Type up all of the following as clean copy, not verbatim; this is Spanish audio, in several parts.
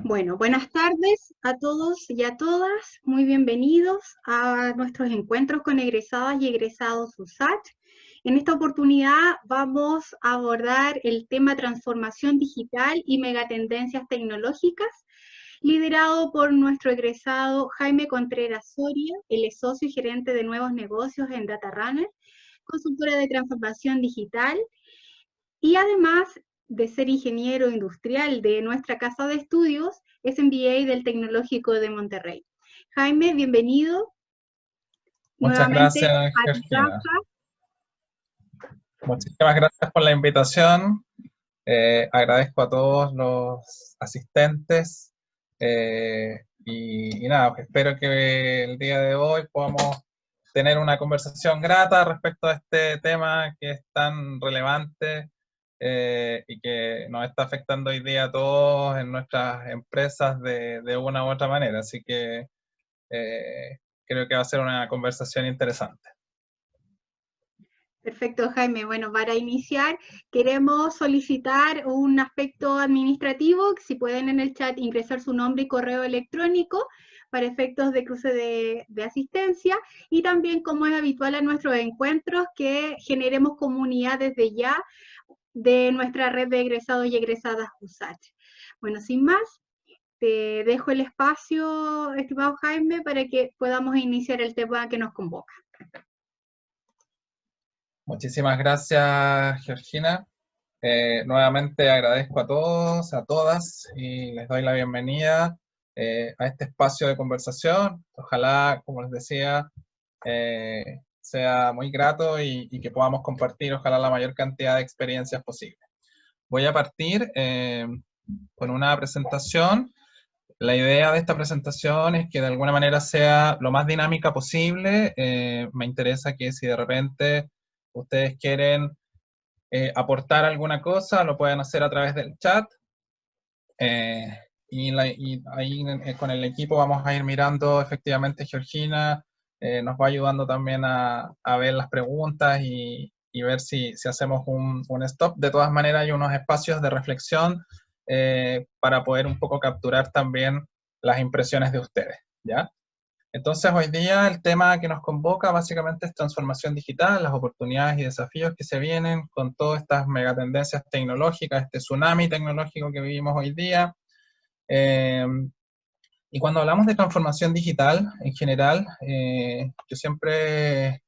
Bueno, buenas tardes a todos y a todas. Muy bienvenidos a nuestros encuentros con egresadas y egresados USACH. En esta oportunidad vamos a abordar el tema transformación digital y megatendencias tecnológicas, liderado por nuestro egresado Jaime Contreras Soria. Él es socio y gerente de nuevos negocios en DataRunner, consultora de transformación digital, y además de ser ingeniero industrial de nuestra casa de estudios, es MBA del Tecnológico de Monterrey. Jaime, bienvenido Muchas nuevamente gracias, a tu Georgina. casa. Muchísimas gracias por la invitación. Agradezco a todos los asistentes y nada, pues espero que el día de hoy podamos tener una conversación grata respecto a este tema que es tan relevante y que nos está afectando hoy día a todos en nuestras empresas de una u otra manera. Así que creo que va a ser una conversación interesante. Perfecto, Jaime. Bueno, para iniciar, queremos solicitar un aspecto administrativo, si pueden en el chat ingresar su nombre y correo electrónico para efectos de cruce de asistencia, y también, como es habitual en nuestros encuentros, que generemos comunidad desde ya de nuestra red de egresados y egresadas USACH. Bueno, sin más, te dejo el espacio, estimado Jaime, para que podamos iniciar el tema que nos convoca. Muchísimas gracias, Georgina. Nuevamente agradezco a todos, a todas, y les doy la bienvenida a este espacio de conversación. Ojalá, como les decía, sea muy grato y que podamos compartir, ojalá, la mayor cantidad de experiencias posible. Voy a partir con una presentación. La idea de esta presentación es que de alguna manera sea lo más dinámica posible. Me interesa que si de repente ustedes quieren aportar alguna cosa, lo pueden hacer a través del chat. Y ahí con el equipo vamos a ir mirando, efectivamente, Georgina nos va ayudando también a ver las preguntas y ver si hacemos un stop. De todas maneras, hay unos espacios de reflexión para poder un poco capturar también las impresiones de ustedes, ¿ya? Entonces, hoy día el tema que nos convoca básicamente es transformación digital, las oportunidades y desafíos que se vienen con todas estas megatendencias tecnológicas, este tsunami tecnológico que vivimos hoy día. Y cuando hablamos de transformación digital, en general, yo siempre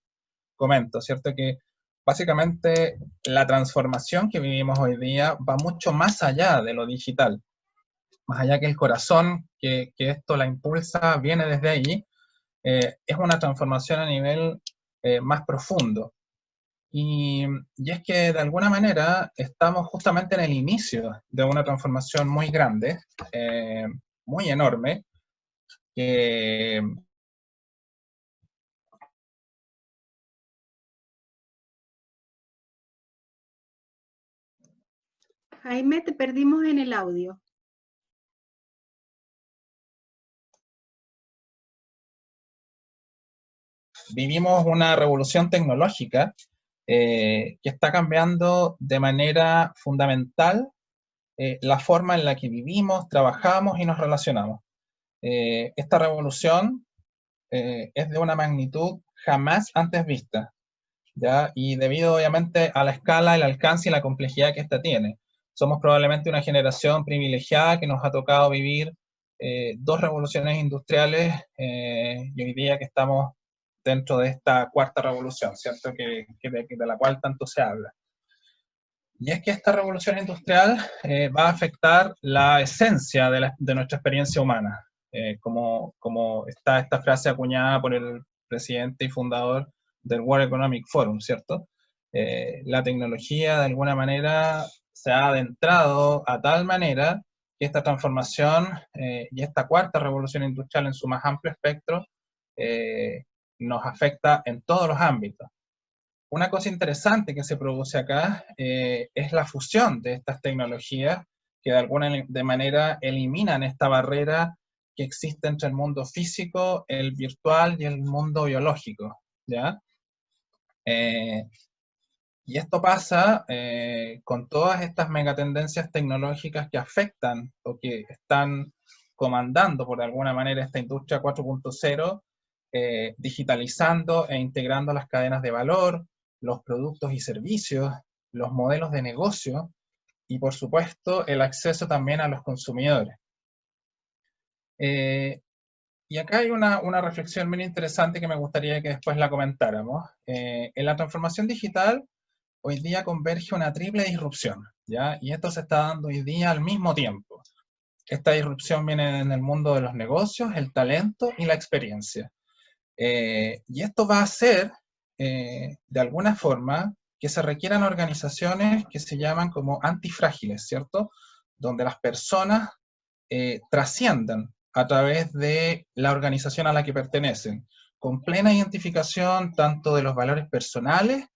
comento, ¿cierto? Que básicamente la transformación que vivimos hoy día va mucho más allá de lo digital, más allá que el corazón que esto la impulsa viene desde ahí. Es una transformación a nivel más profundo. Y es que de alguna manera estamos justamente en el inicio de una transformación muy grande, muy enorme, que Jaime, te perdimos en el audio. vivimos una revolución tecnológica que está cambiando de manera fundamental la forma en la que vivimos, trabajamos y nos relacionamos. Esta revolución es de una magnitud jamás antes vista, ¿ya? Y debido obviamente a la escala, el alcance y la complejidad que esta tiene. Somos probablemente una generación privilegiada que nos ha tocado vivir dos revoluciones industriales y hoy día que estamos dentro de esta cuarta revolución, ¿cierto? De la cual tanto se habla. Y es que esta revolución industrial va a afectar la esencia de nuestra experiencia humana, como está esta frase acuñada por el presidente y fundador del World Economic Forum, ¿cierto? La tecnología de alguna manera se ha adentrado a tal manera que esta transformación y esta cuarta revolución industrial en su más amplio espectro nos afecta en todos los ámbitos. Una cosa interesante que se produce acá es la fusión de estas tecnologías que de alguna manera eliminan esta barrera que existe entre el mundo físico, el virtual y el mundo biológico, ¿ya? Y esto pasa con todas estas megatendencias tecnológicas que afectan o que están comandando por alguna manera esta industria 4.0, digitalizando e integrando las cadenas de valor, los productos y servicios, los modelos de negocio y por supuesto el acceso también a los consumidores. Y acá hay una reflexión muy interesante que me gustaría que después la comentáramos. En la transformación digital, hoy día converge una triple disrupción, ¿ya? Y esto se está dando hoy día al mismo tiempo. Esta disrupción viene en el mundo de los negocios, el talento y la experiencia. Y esto va a hacer, de alguna forma, que se requieran organizaciones que se llaman como antifrágiles, ¿cierto? Donde las personas trasciendan a través de la organización a la que pertenecen, con plena identificación tanto de los valores personales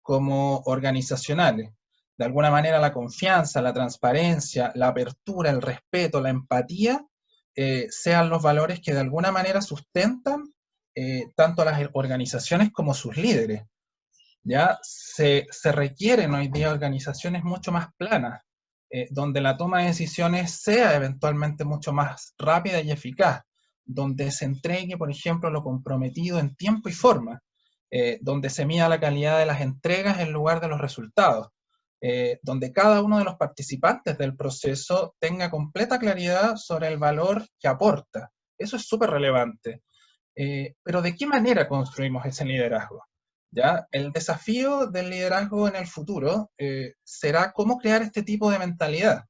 como organizacionales. De alguna manera la confianza, la transparencia, la apertura, el respeto, la empatía, sean los valores que de alguna manera sustentan tanto a las organizaciones como sus líderes. ¿Ya? Se requieren hoy día organizaciones mucho más planas, donde la toma de decisiones sea eventualmente mucho más rápida y eficaz, donde se entregue, por ejemplo, lo comprometido en tiempo y forma, donde se mida la calidad de las entregas en lugar de los resultados, donde cada uno de los participantes del proceso tenga completa claridad sobre el valor que aporta. Eso es súper relevante. Pero ¿de qué manera construimos ese liderazgo? ¿Ya? El desafío del liderazgo en el futuro será cómo crear este tipo de mentalidad,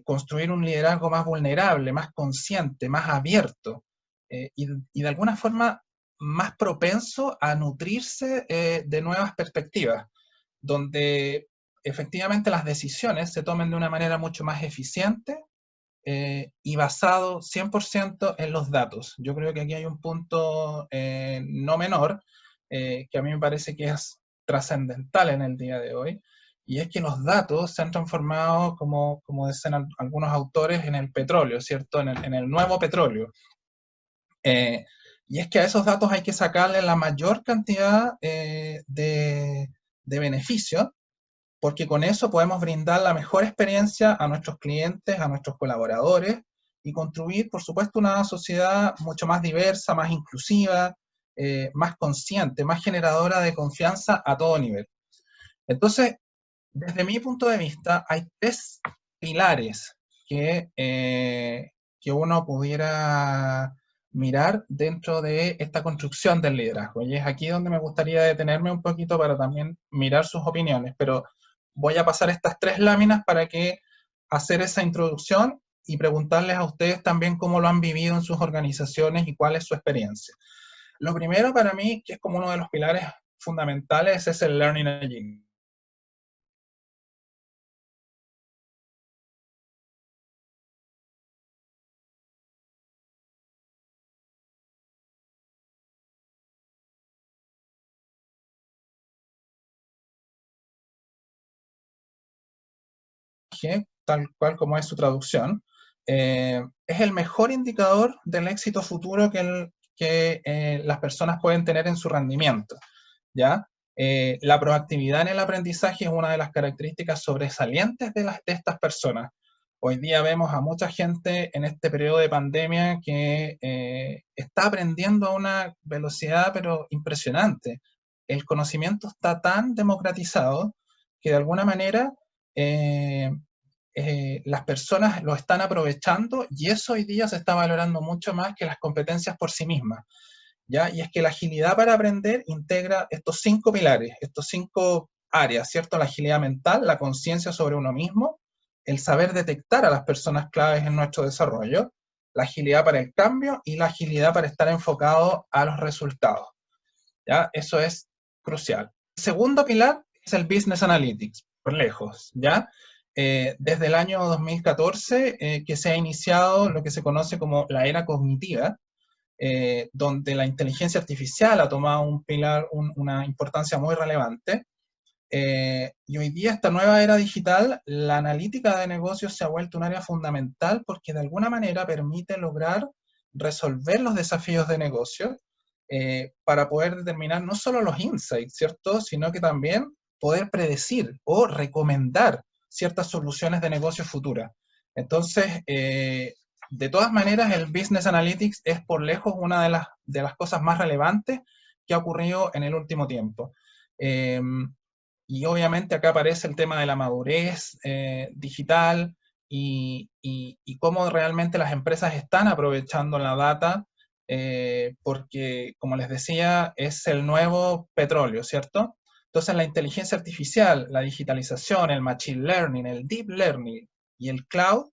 construir un liderazgo más vulnerable, más consciente, más abierto y de alguna forma más propenso a nutrirse de nuevas perspectivas, donde efectivamente las decisiones se tomen de una manera mucho más eficiente y basado 100% en los datos. Yo creo que aquí hay un punto no menor que a mí me parece que es trascendental en el día de hoy, y es que los datos se han transformado, como dicen algunos autores, en el petróleo, ¿cierto? En el nuevo petróleo. Y es que a esos datos hay que sacarle la mayor cantidad de beneficios, porque con eso podemos brindar la mejor experiencia a nuestros clientes, a nuestros colaboradores y construir, por supuesto, una sociedad mucho más diversa, más inclusiva, más consciente, más generadora de confianza a todo nivel. Entonces, desde mi punto de vista, hay tres pilares que uno pudiera mirar dentro de esta construcción del liderazgo. Y es aquí donde me gustaría detenerme un poquito para también mirar sus opiniones, pero voy a pasar estas tres láminas para que hacer esa introducción y preguntarles a ustedes también cómo lo han vivido en sus organizaciones y cuál es su experiencia. Lo primero para mí, que es como uno de los pilares fundamentales, es el Learning Agility. Tal cual como es su traducción, es el mejor indicador del éxito futuro que las personas pueden tener en su rendimiento, ¿ya? La proactividad en el aprendizaje es una de las características sobresalientes de estas personas. Hoy día vemos a mucha gente en este periodo de pandemia que está aprendiendo a una velocidad pero impresionante. El conocimiento está tan democratizado que de alguna manera las personas lo están aprovechando y eso hoy día se está valorando mucho más que las competencias por sí mismas, ¿ya? Y es que la agilidad para aprender integra estos 5 pilares, estos 5 áreas, ¿cierto? La agilidad mental, la conciencia sobre uno mismo, el saber detectar a las personas claves en nuestro desarrollo, la agilidad para el cambio y la agilidad para estar enfocado a los resultados, ¿ya? Eso es crucial. El segundo pilar es el Business Analytics, por lejos, ¿ya? Desde el año 2014 que se ha iniciado lo que se conoce como la era cognitiva, donde la inteligencia artificial ha tomado una importancia muy relevante. Y hoy día, esta nueva era digital, la analítica de negocios se ha vuelto un área fundamental porque de alguna manera permite lograr resolver los desafíos de negocio para poder determinar no solo los insights, ¿cierto? Sino que también poder predecir o recomendar ciertas soluciones de negocio futuras. Entonces, de todas maneras, el Business Analytics es por lejos una de las cosas más relevantes que ha ocurrido en el último tiempo. Y obviamente acá aparece el tema de la madurez digital y cómo realmente las empresas están aprovechando la data, porque, como les decía, es el nuevo petróleo, ¿cierto? Entonces, la inteligencia artificial, la digitalización, el machine learning, el deep learning y el cloud,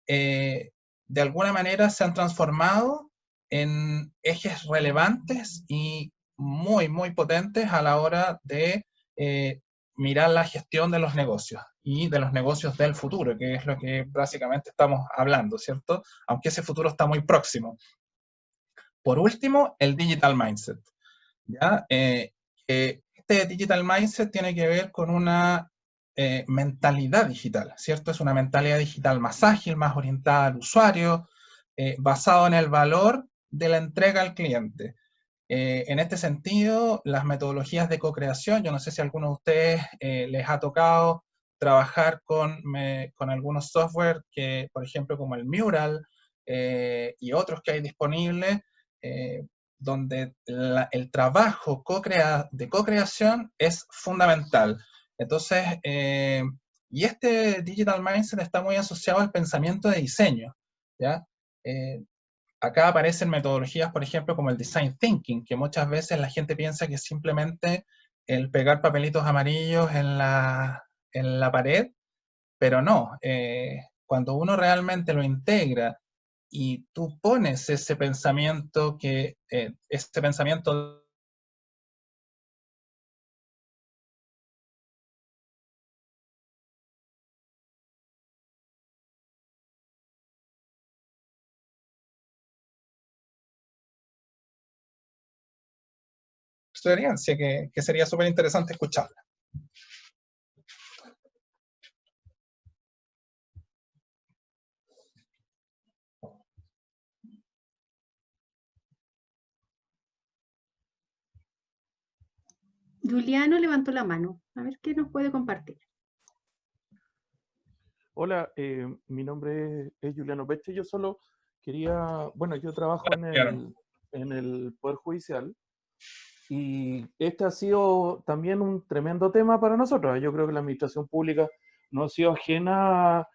de alguna manera se han transformado en ejes relevantes y muy, muy potentes a la hora de mirar la gestión de los negocios y de los negocios del futuro, que es lo que básicamente estamos hablando, ¿cierto? Aunque ese futuro está muy próximo. Por último, el digital mindset, ¿ya? Este digital mindset tiene que ver con una mentalidad digital, ¿cierto? Es una mentalidad digital más ágil, más orientada al usuario, basado en el valor de la entrega al cliente. En este sentido, las metodologías de co-creación, yo no sé si a alguno de ustedes les ha tocado trabajar con algunos software que, por ejemplo, como el Mural y otros que hay disponibles, donde el trabajo de co-creación es fundamental. Entonces, y este digital mindset está muy asociado al pensamiento de diseño, ¿ya? Acá aparecen metodologías, por ejemplo, como el design thinking, que muchas veces la gente piensa que es simplemente el pegar papelitos amarillos en la pared, pero no. Cuando uno realmente lo integra y tú pones ese pensamiento experiencia que sería súper interesante escucharla. Juliano levantó la mano. A ver qué nos puede compartir. Hola, mi nombre es Juliano Peche. Yo solo quería, bueno, yo trabajo en el Poder Judicial y este ha sido también un tremendo tema para nosotros. Yo creo que la administración pública no ha sido ajena,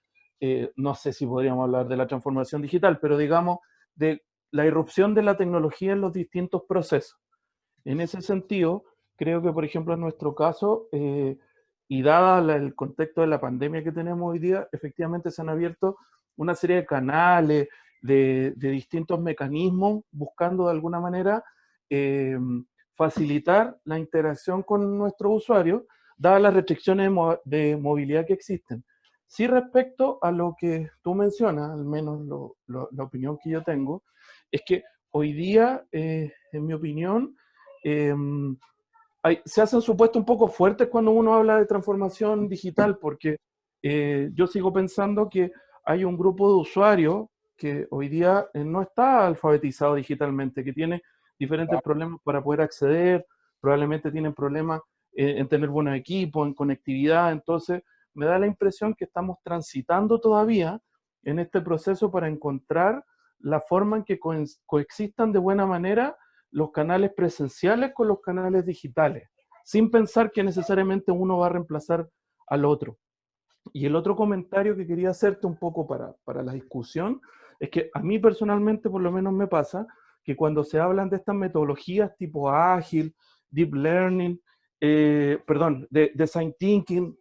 no sé si podríamos hablar de la transformación digital, pero digamos de la irrupción de la tecnología en los distintos procesos. En ese sentido, creo que, por ejemplo, en nuestro caso, y dada el contexto de la pandemia que tenemos hoy día, efectivamente se han abierto una serie de canales, de distintos mecanismos, buscando de alguna manera facilitar la interacción con nuestros usuarios, dadas las restricciones de movilidad que existen. Sí, respecto a lo que tú mencionas, al menos la opinión que yo tengo, es que hoy día, en mi opinión, se hacen supuestos un poco fuertes cuando uno habla de transformación digital, porque yo sigo pensando que hay un grupo de usuarios que hoy día no está alfabetizado digitalmente, que tiene diferentes problemas para poder acceder, probablemente tienen problemas en tener buenos equipos, en conectividad. Entonces me da la impresión que estamos transitando todavía en este proceso para encontrar la forma en que coexistan de buena manera los canales presenciales con los canales digitales, sin pensar que necesariamente uno va a reemplazar al otro. Y el otro comentario que quería hacerte un poco para la discusión es que a mí personalmente por lo menos me pasa que cuando se hablan de estas metodologías tipo ágil, deep learning, design thinking,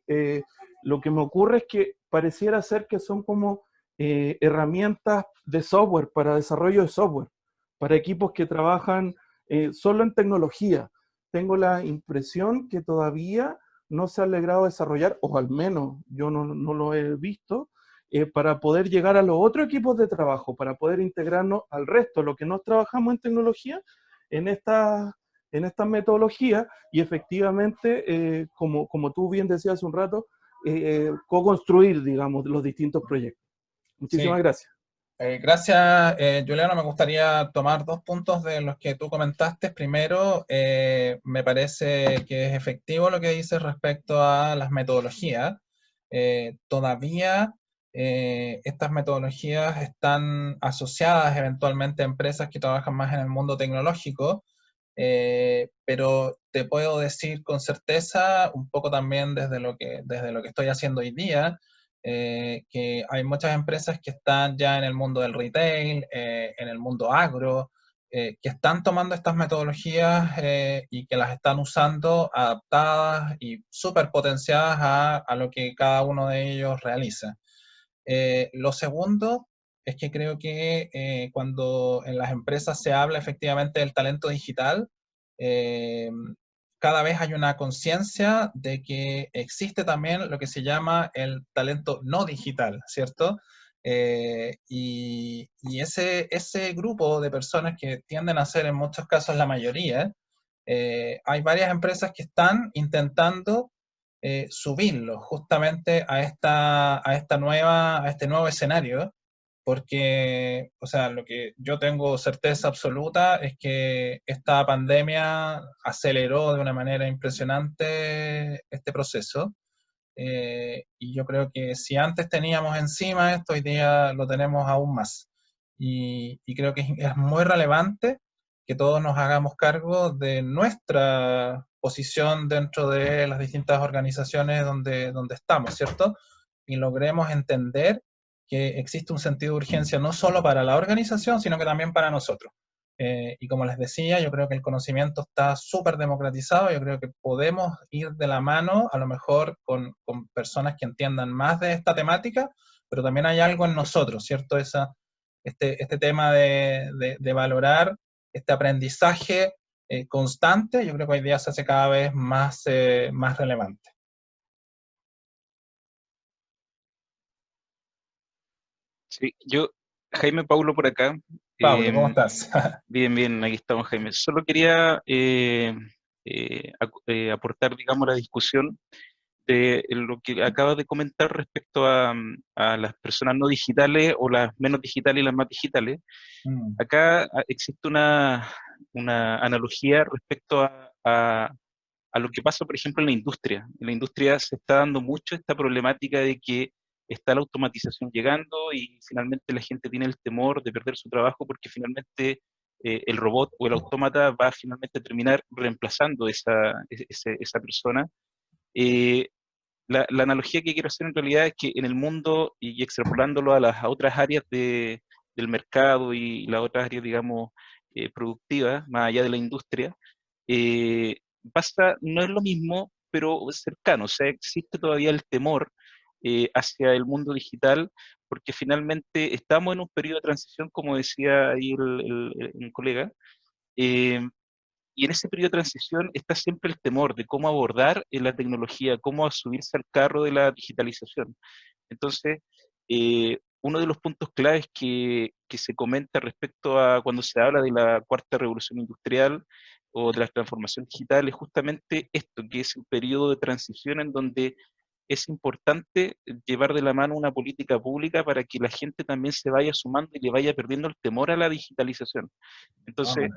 lo que me ocurre es que pareciera ser que son como herramientas de software, para desarrollo de software, para equipos que trabajan solo en tecnología. Tengo la impresión que todavía no se ha logrado desarrollar, o al menos yo no lo he visto, para poder llegar a los otros equipos de trabajo, para poder integrarnos al resto, lo que no trabajamos en tecnología, en esta metodología, y efectivamente, como tú bien decías hace un rato, co-construir, digamos, los distintos proyectos. Muchísimas gracias. Gracias, Juliano. Me gustaría tomar dos puntos de los que tú comentaste. Primero, me parece que es efectivo lo que dices respecto a las metodologías. Todavía estas metodologías están asociadas eventualmente a empresas que trabajan más en el mundo tecnológico, pero te puedo decir con certeza, un poco también desde lo que estoy haciendo hoy día, que hay muchas empresas que están ya en el mundo del retail, en el mundo agro, que están tomando estas metodologías y que las están usando adaptadas y súper potenciadas a lo que cada uno de ellos realiza. Lo segundo es que creo que cuando en las empresas se habla efectivamente del talento digital, eh, cada vez hay una conciencia de que existe también lo que se llama el talento no digital, ¿cierto? Y ese grupo de personas que tienden a ser en muchos casos la mayoría, hay varias empresas que están intentando subirlo justamente a este nuevo escenario, porque, o sea, lo que yo tengo certeza absoluta es que esta pandemia aceleró de una manera impresionante este proceso. Y yo creo que si antes teníamos encima esto, hoy día lo tenemos aún más. Y creo que es muy relevante que todos nos hagamos cargo de nuestra posición dentro de las distintas organizaciones donde estamos, ¿cierto? Y logremos entender que existe un sentido de urgencia no solo para la organización, sino que también para nosotros. Y como les decía, yo creo que el conocimiento está súper democratizado, yo creo que podemos ir de la mano, a lo mejor con personas que entiendan más de esta temática, pero también hay algo en nosotros, ¿cierto? Este tema de valorar este aprendizaje constante, yo creo que hoy día se hace cada vez más relevante. Sí, yo, Jaime Paulo por acá. Pablo, ¿cómo estás? Bien, bien, aquí estamos, Jaime. Solo quería aportar, digamos, la discusión de lo que acabas de comentar respecto a las personas no digitales o las menos digitales y las más digitales. Mm, Acá existe una analogía respecto a lo que pasa, por ejemplo, en la industria. En la industria se está dando mucho esta problemática de que está la automatización llegando y finalmente la gente tiene el temor de perder su trabajo porque finalmente el robot o el autómata va a finalmente terminar reemplazando esa persona. Eh, la analogía que quiero hacer en realidad es que en el mundo y extrapolándolo a las otras áreas del mercado y las otras áreas, digamos, productivas, más allá de la industria, eh, no es lo mismo, pero es cercano. O sea, existe todavía el temor hacia el mundo digital, porque finalmente estamos en un periodo de transición, como decía ahí un colega, eh, y en ese periodo de transición está siempre el temor de cómo abordar la tecnología, cómo subirse al carro de la digitalización. Entonces, uno de los puntos claves que se comenta respecto a cuando se habla de la cuarta revolución industrial o de la transformación digital es justamente esto, que es un periodo de transición en donde es importante llevar de la mano una política pública para que la gente también se vaya sumando y le vaya perdiendo el temor a la digitalización. Entonces,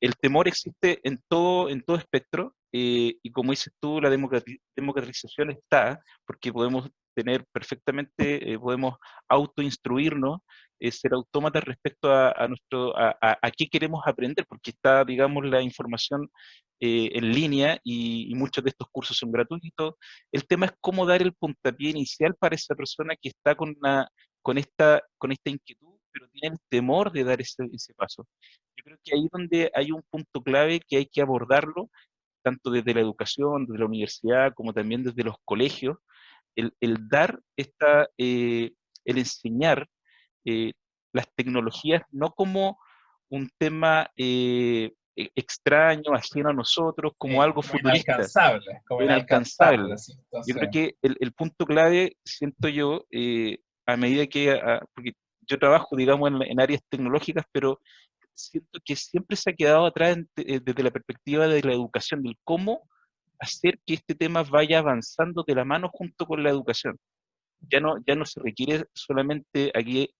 el temor existe en todo espectro, y como dices tú, la democratización está, porque podemos tener perfectamente, podemos autoinstruirnos, ser autómatas respecto a qué queremos aprender, porque está, digamos, la información en línea y muchos de estos cursos son gratuitos. El tema es cómo dar el puntapié inicial para esa persona que está con esta inquietud, pero tiene el temor de dar ese paso. Yo creo que ahí es donde hay un punto clave que hay que abordarlo, tanto desde la educación, desde la universidad, como también desde los colegios, el dar el enseñar eh, las tecnologías no como un tema extraño, ajeno a nosotros, como algo futurista, como inalcanzable. inalcanzable, ¿sí? Yo Entonces, creo que el punto clave, siento yo, a medida porque yo trabajo, digamos, en áreas tecnológicas, pero siento que siempre se ha quedado atrás desde la perspectiva de la educación, del cómo hacer que este tema vaya avanzando de la mano junto con la educación. Ya no se requiere solamente aquí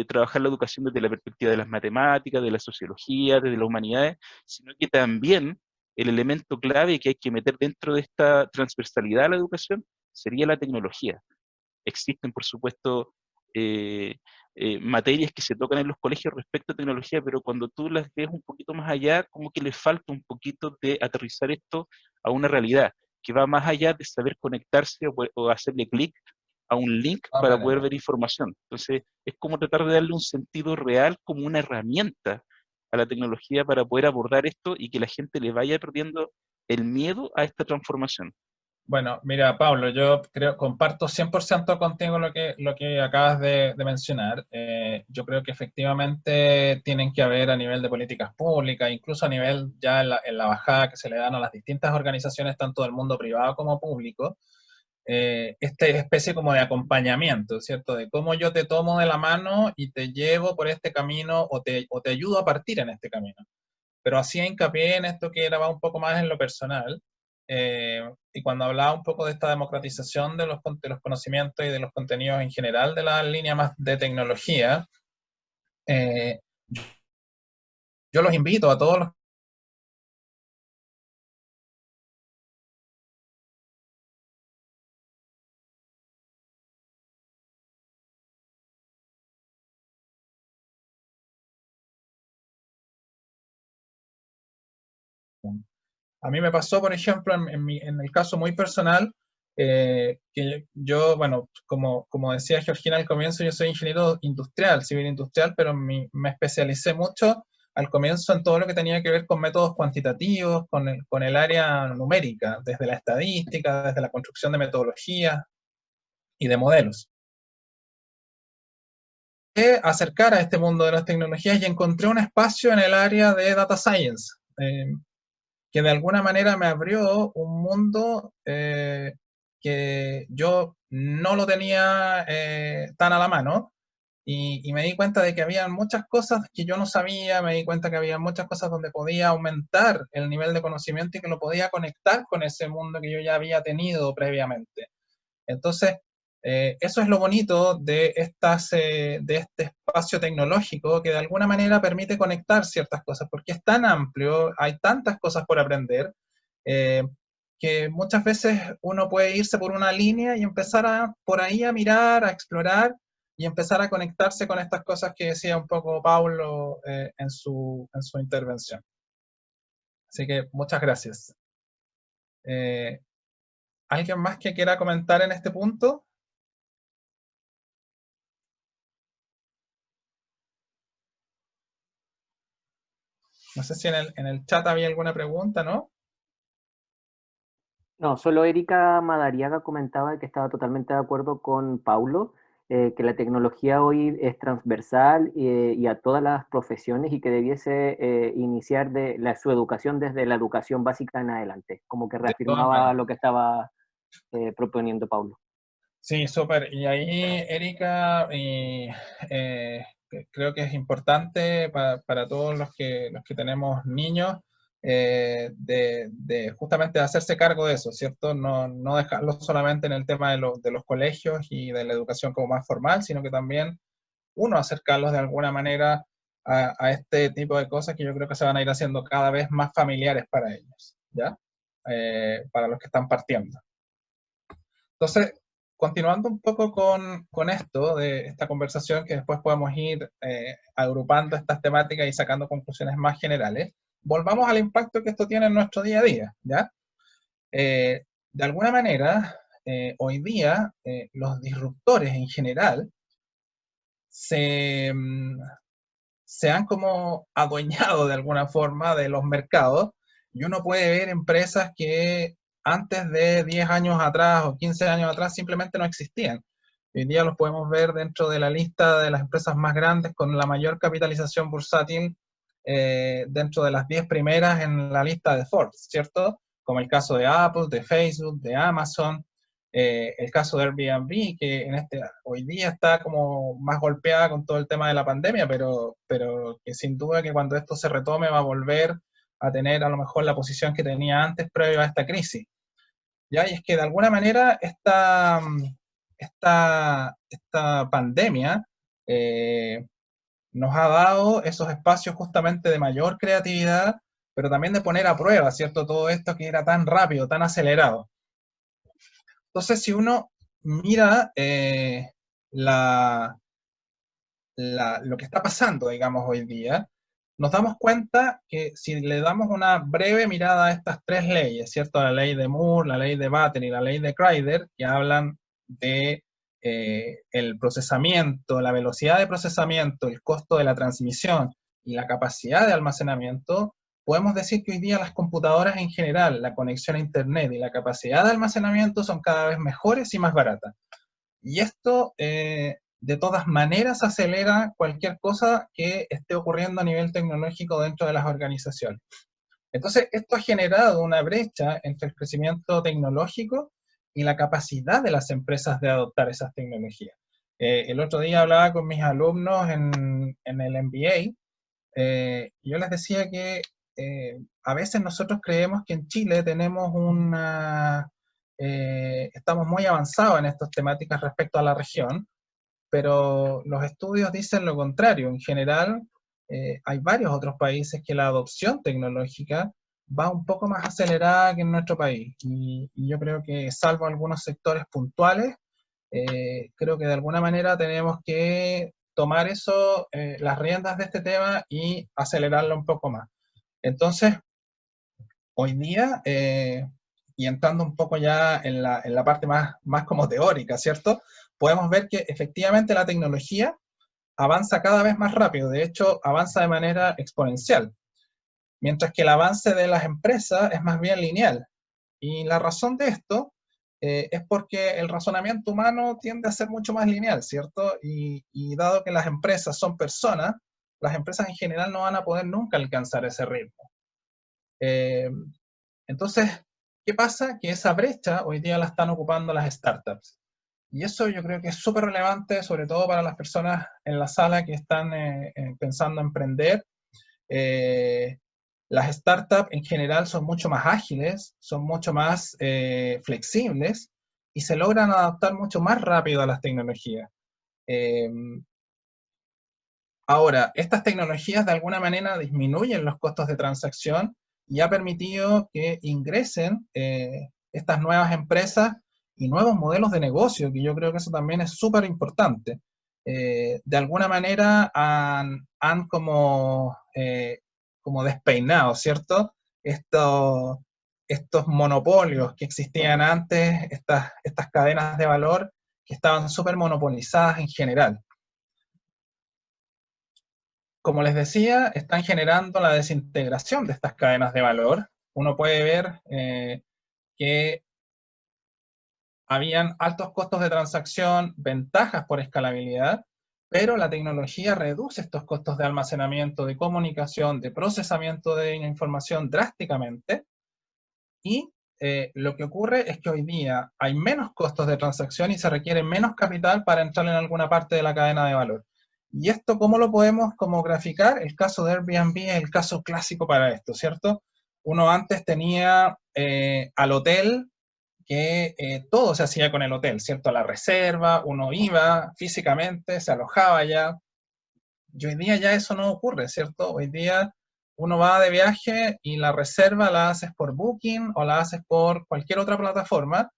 trabajar la educación desde la perspectiva de las matemáticas, de la sociología, desde las humanidades, sino que también el elemento clave que hay que meter dentro de esta transversalidad a la educación sería la tecnología. Existen, por supuesto, materias que se tocan en los colegios respecto a tecnología, pero cuando tú las ves un poquito más allá, como que les falta un poquito de aterrizar esto a una realidad, que va más allá de saber conectarse o hacerle clic a un link para poder ver información. Entonces, es como tratar de darle un sentido real como una herramienta a la tecnología para poder abordar esto y que la gente le vaya perdiendo el miedo a esta transformación. Bueno, mira, Pablo, yo creo, comparto 100% contigo lo que acabas de mencionar. Yo creo que efectivamente tienen que haber a nivel de políticas públicas, incluso a nivel ya en la bajada que se le dan a las distintas organizaciones, tanto del mundo privado como público, esta especie como de acompañamiento, ¿cierto? De cómo yo te tomo de la mano y te llevo por este camino o te ayudo a partir en este camino. Pero hacía hincapié en esto que era va un poco más en lo personal, y cuando hablaba un poco de esta democratización de de los conocimientos y de los contenidos en general de la línea más de tecnología, eh, yo los invito a todos los... A mí me pasó, por ejemplo, en el caso muy personal, que yo, bueno, como decía Georgina al comienzo, yo soy ingeniero industrial, civil industrial, pero me especialicé mucho al comienzo en todo lo que tenía que ver con métodos cuantitativos, con el área numérica, desde la estadística, desde la construcción de metodologías y de modelos. Acercar a este mundo de las tecnologías y encontré un espacio en el área de data science, que de alguna manera me abrió un mundo que yo no lo tenía tan a la mano, y me di cuenta de que había muchas cosas que yo no sabía, me di cuenta que había muchas cosas donde podía aumentar el nivel de conocimiento y que lo podía conectar con ese mundo que yo ya había tenido previamente. Entonces, eso es lo bonito de este espacio tecnológico que de alguna manera permite conectar ciertas cosas, porque es tan amplio, hay tantas cosas por aprender, eh, que muchas veces uno puede irse por una línea y empezar por ahí a mirar, a explorar y empezar a conectarse con estas cosas que decía un poco Paulo en su intervención. Así que muchas gracias. ¿Alguien más que quiera comentar en este punto? No sé si en el chat había alguna pregunta, ¿no? No, solo Erika Madariaga comentaba que estaba totalmente de acuerdo con Paulo, que la tecnología hoy es transversal y a todas las profesiones y que debiese iniciar su educación desde la educación básica en adelante, como que reafirmaba lo que estaba proponiendo Paulo. Sí, súper. Y ahí, Erika, creo que es importante para todos los que tenemos niños, de justamente hacerse cargo de eso, ¿cierto? No dejarlo solamente en el tema de los colegios y de la educación como más formal, sino que también uno acercarlos de alguna manera a este tipo de cosas que yo creo que se van a ir haciendo cada vez más familiares para ellos, ¿ya? Para los que están partiendo. Entonces, continuando un poco con esto, de esta conversación, que después podemos ir agrupando estas temáticas y sacando conclusiones más generales, volvamos al impacto que esto tiene en nuestro día a día, ¿ya? De alguna manera, hoy día, los disruptores en general se han como adueñado de alguna forma de los mercados, y uno puede ver empresas que antes de 10 años atrás o 15 años atrás simplemente no existían. Hoy día los podemos ver dentro de la lista de las empresas más grandes con la mayor capitalización bursátil, dentro de las 10 primeras en la lista de Forbes, ¿cierto? Como el caso de Apple, de Facebook, de Amazon, el caso de Airbnb, que hoy día está como más golpeada con todo el tema de la pandemia, pero que sin duda que cuando esto se retome va a volver a tener a lo mejor la posición que tenía antes previo a esta crisis. ¿Ya? Y es que de alguna manera esta pandemia nos ha dado esos espacios justamente de mayor creatividad, pero también de poner a prueba, ¿cierto? Todo esto que era tan rápido, tan acelerado. Entonces, si uno mira lo que está pasando, digamos, hoy día, nos damos cuenta que si le damos una breve mirada a estas tres leyes, ¿cierto? La ley de Moore, la ley de Batten y la ley de Kryder, que hablan de el procesamiento, la velocidad de procesamiento, el costo de la transmisión y la capacidad de almacenamiento, podemos decir que hoy día las computadoras en general, la conexión a Internet y la capacidad de almacenamiento son cada vez mejores y más baratas. Y esto, de todas maneras, acelera cualquier cosa que esté ocurriendo a nivel tecnológico dentro de las organizaciones. Entonces, esto ha generado una brecha entre el crecimiento tecnológico y la capacidad de las empresas de adoptar esas tecnologías. El otro día hablaba con mis alumnos en el MBA, y yo les decía que a veces nosotros creemos que en Chile tenemos estamos muy avanzados en estas temáticas respecto a la región, pero los estudios dicen lo contrario. En general, hay varios otros países que la adopción tecnológica va un poco más acelerada que en nuestro país. Y yo creo que, salvo algunos sectores puntuales, creo que de alguna manera tenemos que tomar eso, las riendas de este tema y acelerarlo un poco más. Entonces, hoy día, y entrando un poco ya en la parte más como teórica, ¿cierto? Podemos ver que efectivamente la tecnología avanza cada vez más rápido, de hecho avanza de manera exponencial, mientras que el avance de las empresas es más bien lineal. Y la razón de esto es porque el razonamiento humano tiende a ser mucho más lineal, ¿cierto? Y dado que las empresas son personas, las empresas en general no van a poder nunca alcanzar ese ritmo. Entonces, ¿qué pasa? Que esa brecha hoy día la están ocupando las startups. Y eso yo creo que es súper relevante, sobre todo para las personas en la sala que están pensando en emprender. Las startups en general son mucho más ágiles, son mucho más flexibles y se logran adaptar mucho más rápido a las tecnologías. Ahora, estas tecnologías de alguna manera disminuyen los costos de transacción y ha permitido que ingresen estas nuevas empresas y nuevos modelos de negocio, que yo creo que eso también es súper importante. De alguna manera han como despeinado, ¿cierto? Estos monopolios que existían antes, estas cadenas de valor que estaban súper monopolizadas en general. Como les decía, están generando la desintegración de estas cadenas de valor. Uno puede ver que habían altos costos de transacción, ventajas por escalabilidad, pero la tecnología reduce estos costos de almacenamiento, de comunicación, de procesamiento de información drásticamente, y lo que ocurre es que hoy día hay menos costos de transacción y se requiere menos capital para entrar en alguna parte de la cadena de valor. ¿Y esto cómo lo podemos como graficar? El caso de Airbnb es el caso clásico para esto, ¿cierto? Uno antes tenía al hotel, que todo se hacía con el hotel, ¿cierto? La reserva, uno iba físicamente, se alojaba allá. Y hoy día ya eso no ocurre, ¿cierto? Hoy día uno va de viaje y la reserva la haces por Booking o la haces por cualquier otra plataforma,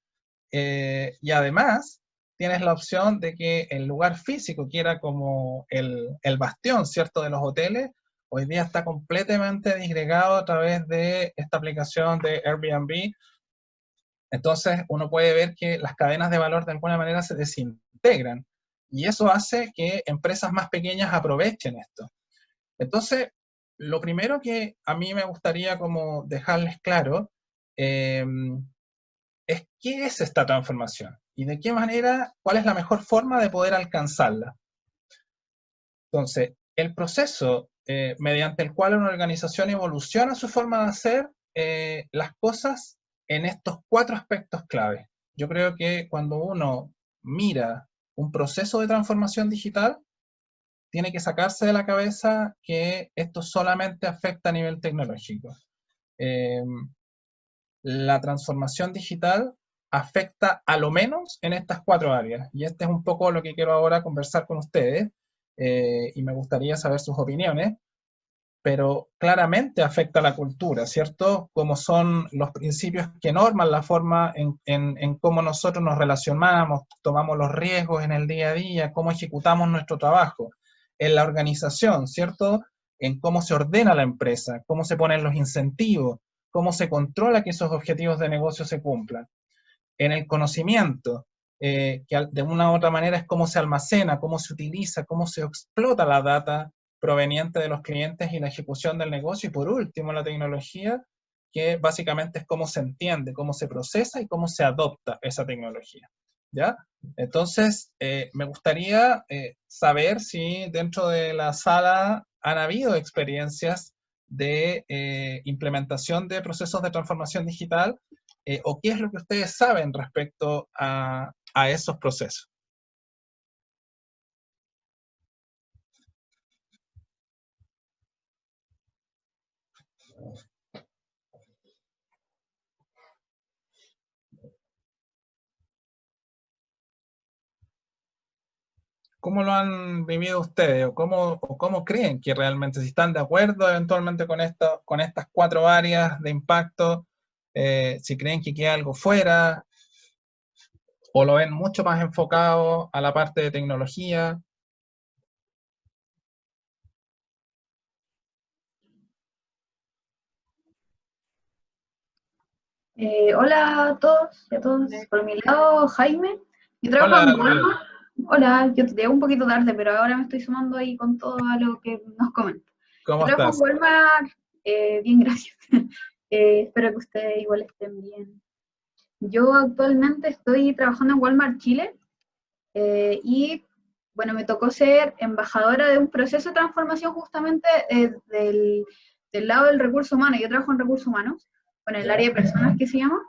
y además tienes la opción de que el lugar físico, que era como el bastión, ¿cierto?, de los hoteles, hoy día está completamente disgregado a través de esta aplicación de Airbnb. Entonces uno puede ver que las cadenas de valor de alguna manera se desintegran y eso hace que empresas más pequeñas aprovechen esto. Entonces, lo primero que a mí me gustaría como dejarles claro es qué es esta transformación y de qué manera, cuál es la mejor forma de poder alcanzarla. Entonces, el proceso mediante el cual una organización evoluciona su forma de hacer las cosas en estos 4 aspectos clave. Yo creo que cuando uno mira un proceso de transformación digital, tiene que sacarse de la cabeza que esto solamente afecta a nivel tecnológico. La transformación digital afecta a lo menos en estas 4 áreas. Y este es un poco lo que quiero ahora conversar con ustedes. y me gustaría saber sus opiniones, pero claramente afecta a la cultura, ¿cierto? Como son los principios que norman la forma en cómo nosotros nos relacionamos, tomamos los riesgos en el día a día, cómo ejecutamos nuestro trabajo, en la organización, ¿cierto? En cómo se ordena la empresa, cómo se ponen los incentivos, cómo se controla que esos objetivos de negocio se cumplan. En el conocimiento, que de una u otra manera es cómo se almacena, cómo se utiliza, cómo se explota la data proveniente de los clientes y la ejecución del negocio. Y por último, la tecnología, que básicamente es cómo se entiende, cómo se procesa y cómo se adopta esa tecnología. ¿Ya? Entonces, me gustaría saber si dentro de la sala han habido experiencias de implementación de procesos de transformación digital, o qué es lo que ustedes saben respecto a esos procesos. ¿Cómo lo han vivido ustedes? ¿O cómo creen que realmente, si están de acuerdo eventualmente con estas 4 áreas de impacto, si creen que queda algo fuera, o lo ven mucho más enfocado a la parte de tecnología? Hola a todos y a todas. Por mi lado, Jaime. Yo trabajo Hola, en Walmart. Hola, yo te llego un poquito tarde, pero ahora me estoy sumando ahí con todo a lo que nos comentan. Yo ¿cómo trabajo estás? en Walmart, bien, gracias. Espero que ustedes igual estén bien. Yo actualmente estoy trabajando en Walmart Chile y, bueno, me tocó ser embajadora de un proceso de transformación justamente del lado del recurso humano. Yo trabajo en recursos humanos, con el área de personas que se llama.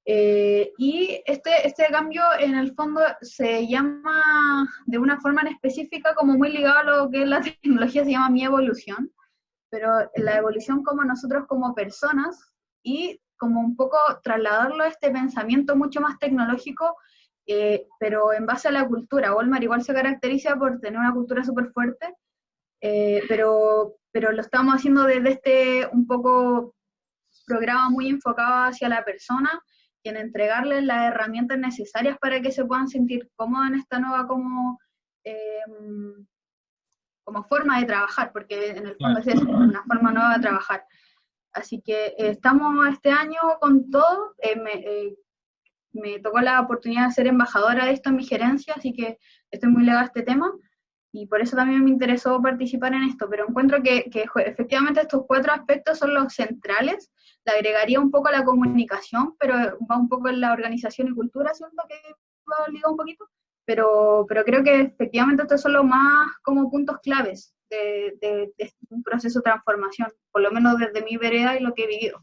Y este cambio en el fondo se llama de una forma en específica como muy ligado a lo que la tecnología se llama mi evolución, pero la evolución como nosotros como personas y como un poco trasladarlo a este pensamiento mucho más tecnológico, pero en base a la cultura. Walmart igual se caracteriza por tener una cultura súper fuerte, pero lo estamos haciendo desde este un poco programa muy enfocado hacia la persona y en entregarles las herramientas necesarias para que se puedan sentir cómodos en esta nueva como forma de trabajar, porque en el fondo es eso, una forma nueva de trabajar. Así que estamos este año con todo, me tocó la oportunidad de ser embajadora de esto en mi gerencia, así que estoy muy ligada a este tema, y por eso también me interesó participar en esto, pero encuentro que efectivamente estos 4 aspectos son los centrales. Le agregaría un poco a la comunicación, pero va un poco en la organización y cultura, siento que va ligado un poquito, pero creo que efectivamente estos son los más como puntos claves de un proceso de transformación, por lo menos desde mi vereda y lo que he vivido.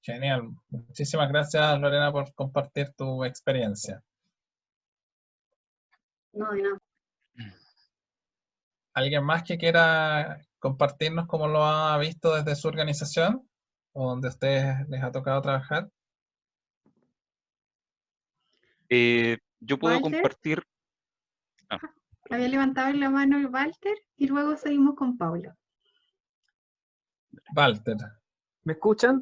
Genial. Muchísimas gracias, Lorena, por compartir tu experiencia. No, de nada. ¿Alguien más que quiera compartirnos cómo lo ha visto desde su organización o donde a ustedes les ha tocado trabajar? Yo puedo Walter. compartir. Había levantado la mano el Walter y luego seguimos con Pablo. Walter. ¿Me escuchan?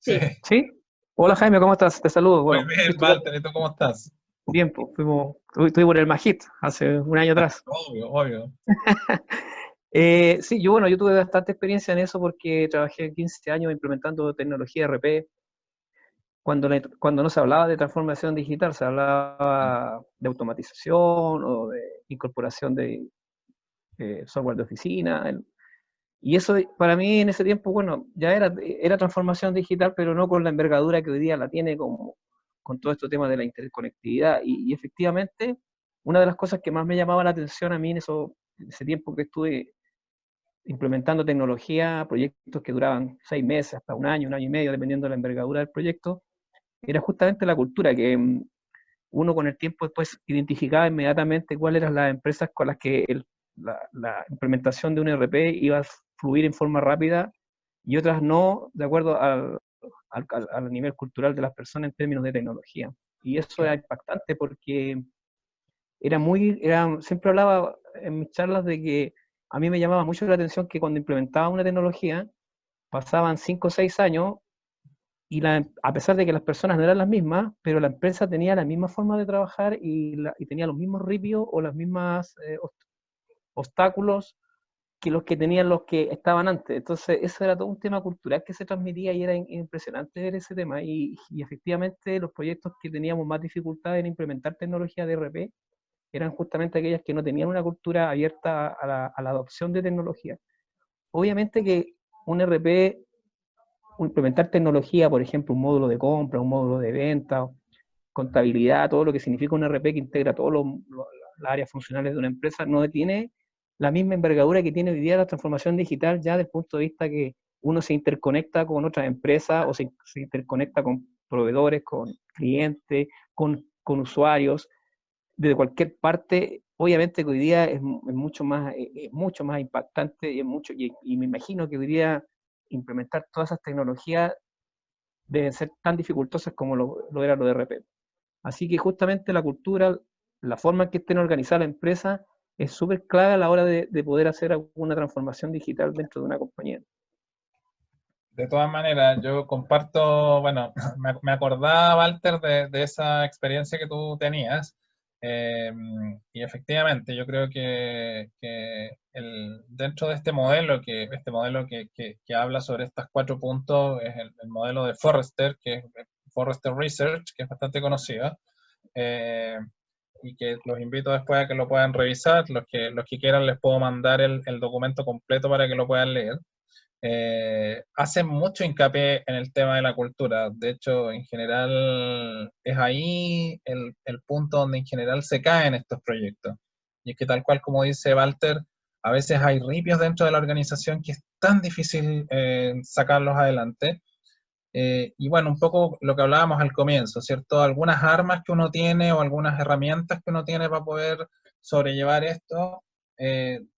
Sí. ¿Sí? Hola Jaime, ¿cómo estás? Te saludo. Bueno, Muy bien, Walter, ¿y tú cómo estás? bien, pues estuve por el Majit hace un año atrás. Obvio, obvio. Sí, yo tuve bastante experiencia en eso porque trabajé 15 años implementando tecnología RP. Cuando no se hablaba de transformación digital, se hablaba de automatización o de incorporación de software de oficina. Y eso para mí en ese tiempo, ya era transformación digital, pero no con la envergadura que hoy día la tiene con todo este tema de la interconectividad. Y efectivamente, una de las cosas que más me llamaba la atención a mí en ese tiempo que estuve implementando tecnología, proyectos que duraban 6 meses, hasta un año y medio, dependiendo de la envergadura del proyecto, era justamente la cultura, que uno con el tiempo después identificaba inmediatamente cuáles eran las empresas con las que la implementación de un ERP iba a fluir en forma rápida y otras no, de acuerdo al nivel cultural de las personas en términos de tecnología. Y eso era impactante porque siempre hablaba en mis charlas de que a mí me llamaba mucho la atención que cuando implementaba una tecnología, pasaban 5 o 6 años y a pesar de que las personas no eran las mismas, pero la empresa tenía la misma forma de trabajar y tenía los mismos ripios o las mismas obstáculos que los que tenían los que estaban antes. Entonces, eso era todo un tema cultural que se transmitía y era impresionante ver ese tema. Y efectivamente, los proyectos que teníamos más dificultad en implementar tecnología de ERP eran justamente aquellas que no tenían una cultura abierta a la adopción de tecnología. Obviamente que un ERP, implementar tecnología, por ejemplo, un módulo de compra, un módulo de venta, contabilidad, todo lo que significa un ERP que integra todas las áreas funcionales de una empresa, no tiene la misma envergadura que tiene hoy día la transformación digital, ya desde el punto de vista que uno se interconecta con otras empresas o se interconecta con proveedores, con clientes, con usuarios, desde cualquier parte. Obviamente que hoy día es mucho más impactante y me imagino que hoy día implementar todas esas tecnologías deben ser tan dificultosas como lo era lo de RP. Así que justamente la cultura, la forma en que estén organizadas las empresas, es súper clave a la hora de poder hacer alguna transformación digital dentro de una compañía. De todas maneras, yo comparto, bueno, me acordaba, Walter, de esa experiencia que tú tenías. Y efectivamente, yo creo que dentro de este modelo que habla sobre estos 4 puntos es el modelo de Forrester, que es Forrester Research, que es bastante conocido. Y que los invito después a que lo puedan revisar. Los que quieran les puedo mandar el documento completo para que lo puedan leer. Hacen mucho hincapié en el tema de la cultura. De hecho, en general, es ahí el punto donde en general se caen estos proyectos. Y es que tal cual como dice Walter, a veces hay ripios dentro de la organización que es tan difícil sacarlos adelante. Y bueno, un poco lo que hablábamos al comienzo, ¿cierto? Algunas armas que uno tiene o algunas herramientas que uno tiene para poder sobrellevar esto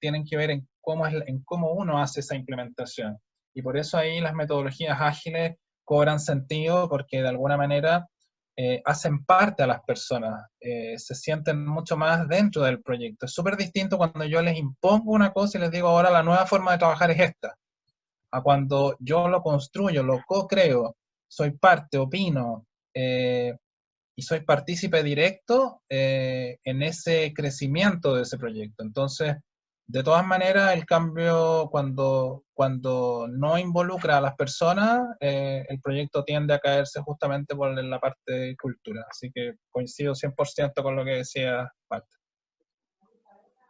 tienen que ver en cómo uno hace esa implementación. Y por eso ahí las metodologías ágiles cobran sentido porque de alguna manera hacen parte a las personas, se sienten mucho más dentro del proyecto. Es súper distinto cuando yo les impongo una cosa y les digo ahora la nueva forma de trabajar es esta, a cuando yo lo construyo, lo co-creo, soy parte, opino, y soy partícipe directo en ese crecimiento de ese proyecto. Entonces, de todas maneras, el cambio cuando no involucra a las personas, el proyecto tiende a caerse justamente por la parte de cultura. Así que coincido 100% con lo que decía Walter.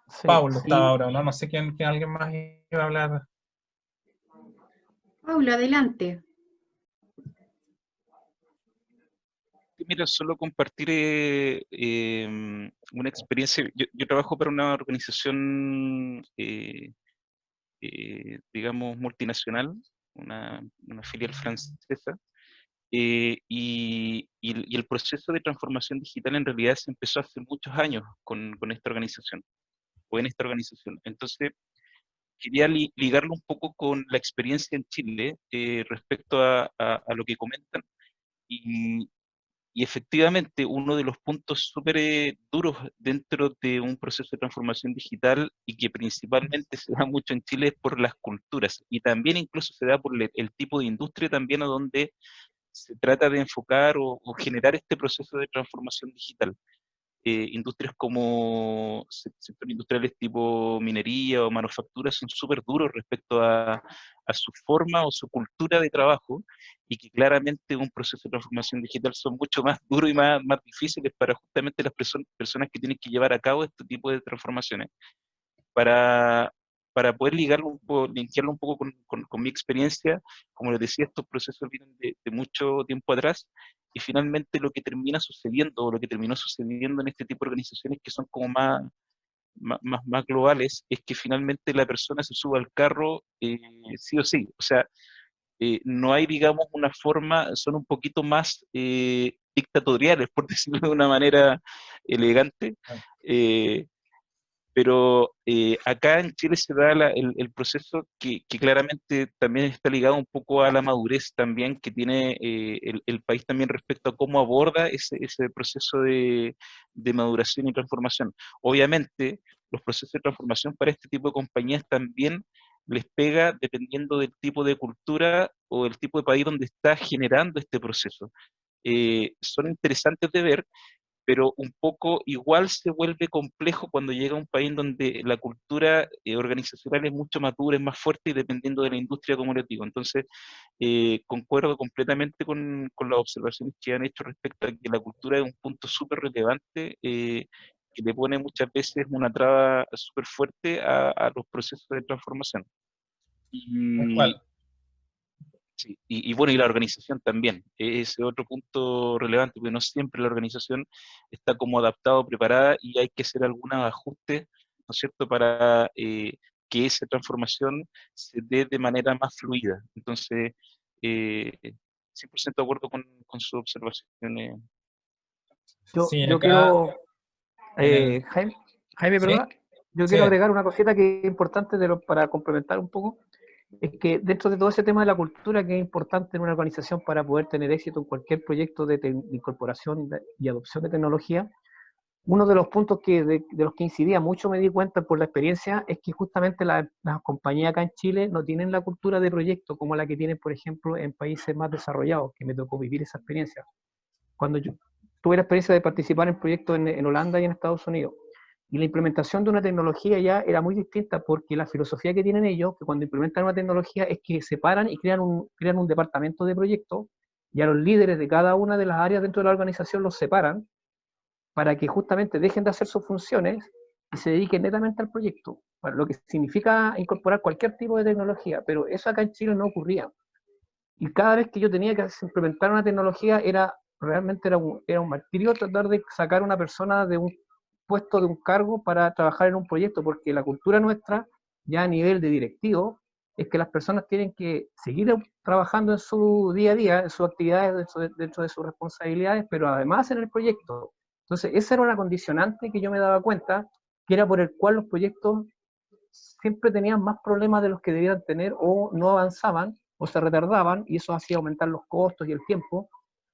Sí, Paulo y estaba ahora, ¿no? No sé quién alguien más iba a hablar. Paula, adelante. Mira, solo compartir una experiencia. Yo trabajo para una organización, digamos, multinacional, una filial francesa, y el proceso de transformación digital en realidad se empezó hace muchos años con esta organización, o en esta organización. Entonces, quería ligarlo un poco con la experiencia en Chile respecto a lo que comentan. Y, y efectivamente, uno de los puntos súper duros dentro de un proceso de transformación digital y que principalmente se da mucho en Chile es por las culturas y también incluso se da por el tipo de industria también a donde se trata de enfocar o generar este proceso de transformación digital. Industrias como sectores industriales tipo minería o manufactura son súper duros respecto a su forma o su cultura de trabajo y que claramente un proceso de transformación digital son mucho más duros y más difíciles para justamente las personas que tienen que llevar a cabo este tipo de transformaciones. Para, para poder linkearlo un poco con mi experiencia, como les decía, estos procesos vienen de mucho tiempo atrás y finalmente lo que termina sucediendo o lo que terminó sucediendo en este tipo de organizaciones que son como más globales es que finalmente la persona se sube al carro sí o sí. O sea, no hay, digamos, una forma, son un poquito más dictatoriales, por decirlo de una manera elegante. Pero acá en Chile se da el proceso que claramente también está ligado un poco a la madurez también que tiene el país también respecto a cómo aborda ese proceso de maduración y transformación. Obviamente, los procesos de transformación para este tipo de compañías también les pega dependiendo del tipo de cultura o del tipo de país donde está generando este proceso. Son interesantes de ver, pero un poco igual se vuelve complejo cuando llega a un país donde la cultura organizacional es mucho más dura, es más fuerte y dependiendo de la industria, como les digo. Entonces, concuerdo completamente con las observaciones que han hecho respecto a que la cultura es un punto súper relevante, que le pone muchas veces una traba súper fuerte a los procesos de transformación. Tal Y, cual. sí, y bueno, y la organización también, ese otro punto relevante, porque no siempre la organización está como adaptada o preparada y hay que hacer algunos ajustes, ¿no es cierto?, para que esa transformación se dé de manera más fluida. Entonces, 100% de acuerdo con sus observaciones. Sí, Yo acá quiero, en el... Jaime, Sí, perdona, yo sí, quiero agregar una cosita que es importante para complementar un poco, es que dentro de todo ese tema de la cultura que es importante en una organización para poder tener éxito en cualquier proyecto de incorporación y adopción de tecnología, uno de los puntos de los que incidía mucho, me di cuenta por la experiencia, es que justamente las compañías acá en Chile no tienen la cultura de proyecto como la que tienen, por ejemplo, en países más desarrollados, que me tocó vivir esa experiencia. Cuando yo tuve la experiencia de participar en proyectos en Holanda y en Estados Unidos, y la implementación de una tecnología ya era muy distinta porque la filosofía que tienen ellos, que cuando implementan una tecnología, es que separan y crean un departamento de proyecto, y a los líderes de cada una de las áreas dentro de la organización los separan para que justamente dejen de hacer sus funciones y se dediquen netamente al proyecto, para lo que significa incorporar cualquier tipo de tecnología, pero eso acá en Chile no ocurría. Y cada vez que yo tenía que implementar una tecnología, realmente era un martirio tratar de sacar a una persona de un puesto, de un cargo, para trabajar en un proyecto, porque la cultura nuestra, ya a nivel de directivo, es que las personas tienen que seguir trabajando en su día a día, en sus actividades, dentro de sus responsabilidades, pero además en el proyecto. Entonces, esa era una condicionante que yo me daba cuenta, que era por el cual los proyectos siempre tenían más problemas de los que debían tener, o no avanzaban o se retardaban, y eso hacía aumentar los costos y el tiempo,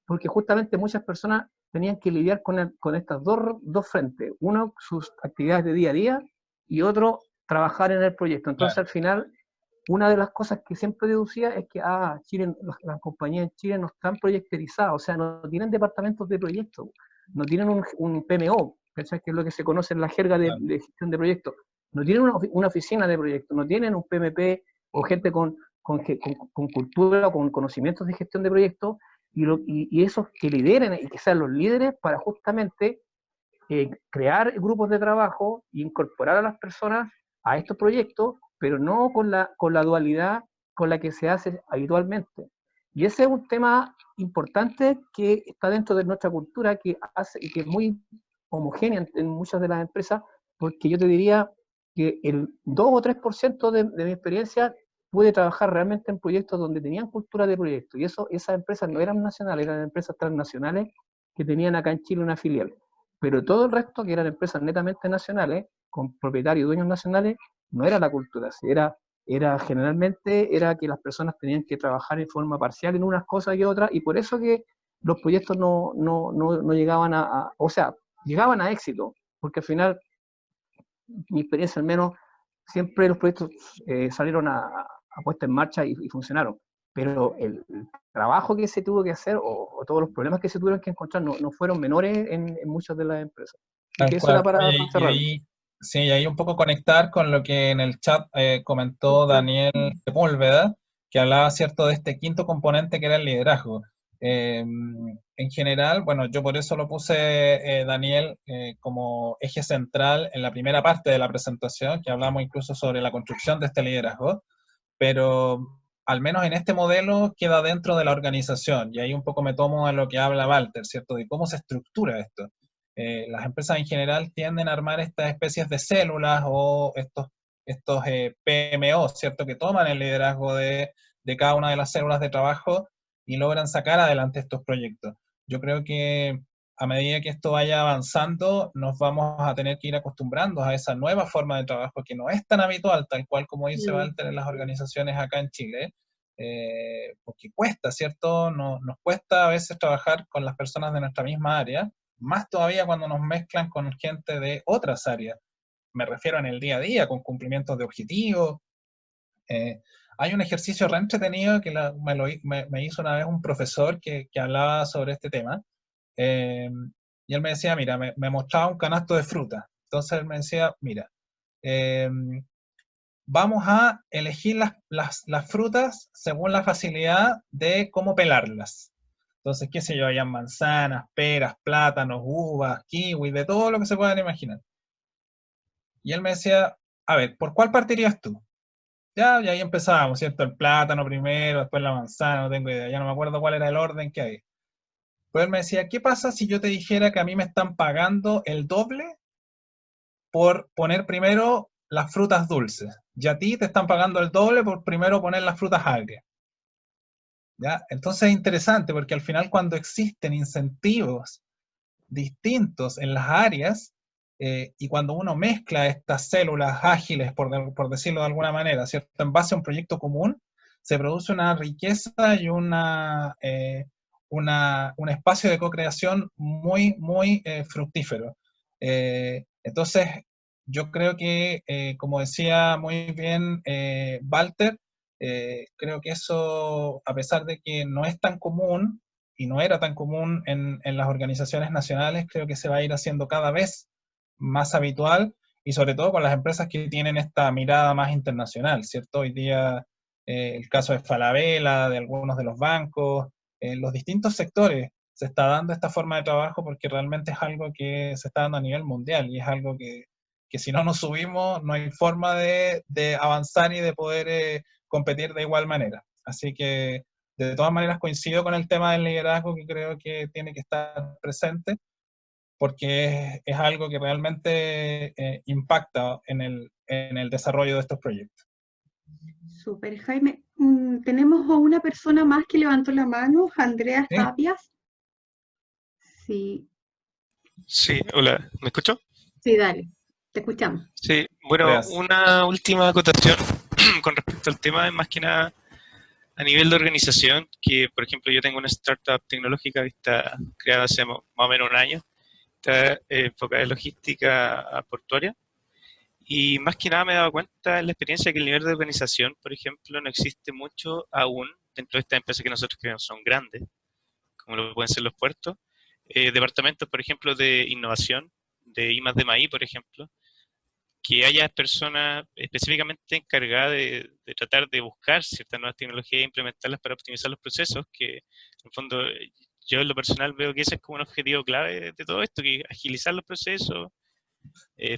porque justamente muchas personas tenían que lidiar con estas dos frentes, uno sus actividades de día a día y otro trabajar en el proyecto. Entonces claro. al final, una de las cosas que siempre deducía es que Chile, las compañías en Chile no están proyecterizadas, o sea, no tienen departamentos de proyectos, no tienen un PMO, que es lo que se conoce en la jerga Claro. de gestión de proyectos, no tienen una oficina de proyectos, no tienen un PMP o gente con cultura o con conocimientos de gestión de proyectos, y esos que lideren y que sean los líderes para justamente crear grupos de trabajo e incorporar a las personas a estos proyectos, pero no con la dualidad con la que se hace habitualmente. Y ese es un tema importante que está dentro de nuestra cultura, que es muy homogénea en muchas de las empresas, porque yo te diría que el 2 o 3% de mi experiencia pude trabajar realmente en proyectos donde tenían cultura de proyecto, y esas empresas no eran nacionales, eran empresas transnacionales que tenían acá en Chile una filial. Pero todo el resto, que eran empresas netamente nacionales, con propietarios y dueños nacionales, no era la cultura, generalmente era que las personas tenían que trabajar en forma parcial en unas cosas y otras, y por eso que los proyectos no llegaban o sea, llegaban a éxito, porque al final, mi experiencia al menos, siempre los proyectos salieron a puesta en marcha y funcionaron, pero el trabajo que se tuvo que hacer, o todos los problemas que se tuvieron que encontrar, no fueron menores en muchas de las empresas. Y Tal que eso era cual. para Oye, y cerrar. ahí, sí, y ahí un poco conectar con lo que en el chat comentó Daniel Sepúlveda, que hablaba, cierto, de este quinto componente que era el liderazgo. En general, bueno, yo por eso lo puse, Daniel, como eje central en la primera parte de la presentación, que hablamos incluso sobre la construcción de este liderazgo, pero al menos en este modelo queda dentro de la organización, y ahí un poco me tomo a lo que habla Walter, ¿cierto? De cómo se estructura esto. Las empresas en general tienden a armar estas especies de células o estos PMO, ¿cierto? Que toman el liderazgo de cada una de las células de trabajo y logran sacar adelante estos proyectos. Yo creo que a medida que esto vaya avanzando, nos vamos a tener que ir acostumbrando a esa nueva forma de trabajo que no es tan habitual, tal cual como dice Walter, en las organizaciones acá en Chile, porque cuesta, ¿cierto? Nos cuesta a veces trabajar con las personas de nuestra misma área, más todavía cuando nos mezclan con gente de otras áreas. me refiero en el día a día, con cumplimientos de objetivos. Hay un ejercicio re entretenido que me hizo una vez un profesor que hablaba sobre este tema, y él me decía, mira, me mostraba un canasto de fruta. Entonces él me decía, mira, vamos a elegir las frutas según la facilidad de cómo pelarlas. Entonces, qué sé yo, hayan manzanas, peras, plátanos, uvas, kiwis, de todo lo que se puedan imaginar. Y él me decía, a ver, ¿por cuál partirías tú? Ya, y ahí empezábamos, ¿cierto? El plátano primero, después la manzana, no tengo idea, ya no me acuerdo cuál era el orden que hay. Pues él me decía, ¿qué pasa si yo te dijera que a mí me están pagando el doble por poner primero las frutas dulces? Y a ti te están pagando el doble por primero poner las frutas agrias. ¿Ya? Entonces es interesante porque al final cuando existen incentivos distintos en las áreas, y cuando uno mezcla estas células ágiles, por decirlo de alguna manera, ¿cierto? En base a un proyecto común, se produce una riqueza y un espacio de co-creación muy, muy fructífero. Entonces, yo creo que, como decía muy bien Walter, creo que eso, a pesar de que no es tan común, y no era tan común en las organizaciones nacionales, creo que se va a ir haciendo cada vez más habitual, y sobre todo con las empresas que tienen esta mirada más internacional, ¿cierto? Hoy día el caso de Falabella, de algunos de los bancos, en los distintos sectores se está dando esta forma de trabajo porque realmente es algo que se está dando a nivel mundial y es algo que si no nos subimos no hay forma de avanzar y de poder competir de igual manera. Así que de todas maneras coincido con el tema del liderazgo, que creo que tiene que estar presente, porque es algo que realmente impacta en el desarrollo de estos proyectos. Súper, Jaime. Tenemos a una persona más que levantó la mano, Andrea ¿Sí? Tapias. Sí, Sí, hola, ¿me escuchó? sí, dale, te escuchamos. Sí, bueno, Gracias. una última acotación con respecto al tema, es más que nada a nivel de organización, que por ejemplo yo tengo una startup tecnológica que está creada hace más o menos un año, está enfocada en logística portuaria, y más que nada me he dado cuenta en la experiencia que el nivel de organización, por ejemplo, no existe mucho aún dentro de estas empresas que nosotros creemos son grandes, como lo pueden ser los puertos, departamentos, por ejemplo, de innovación, de I+D+I, por ejemplo, que haya personas específicamente encargadas de tratar de buscar ciertas nuevas tecnologías e implementarlas para optimizar los procesos, que en el fondo yo en lo personal veo que ese es como un objetivo clave de todo esto, que agilizar los procesos,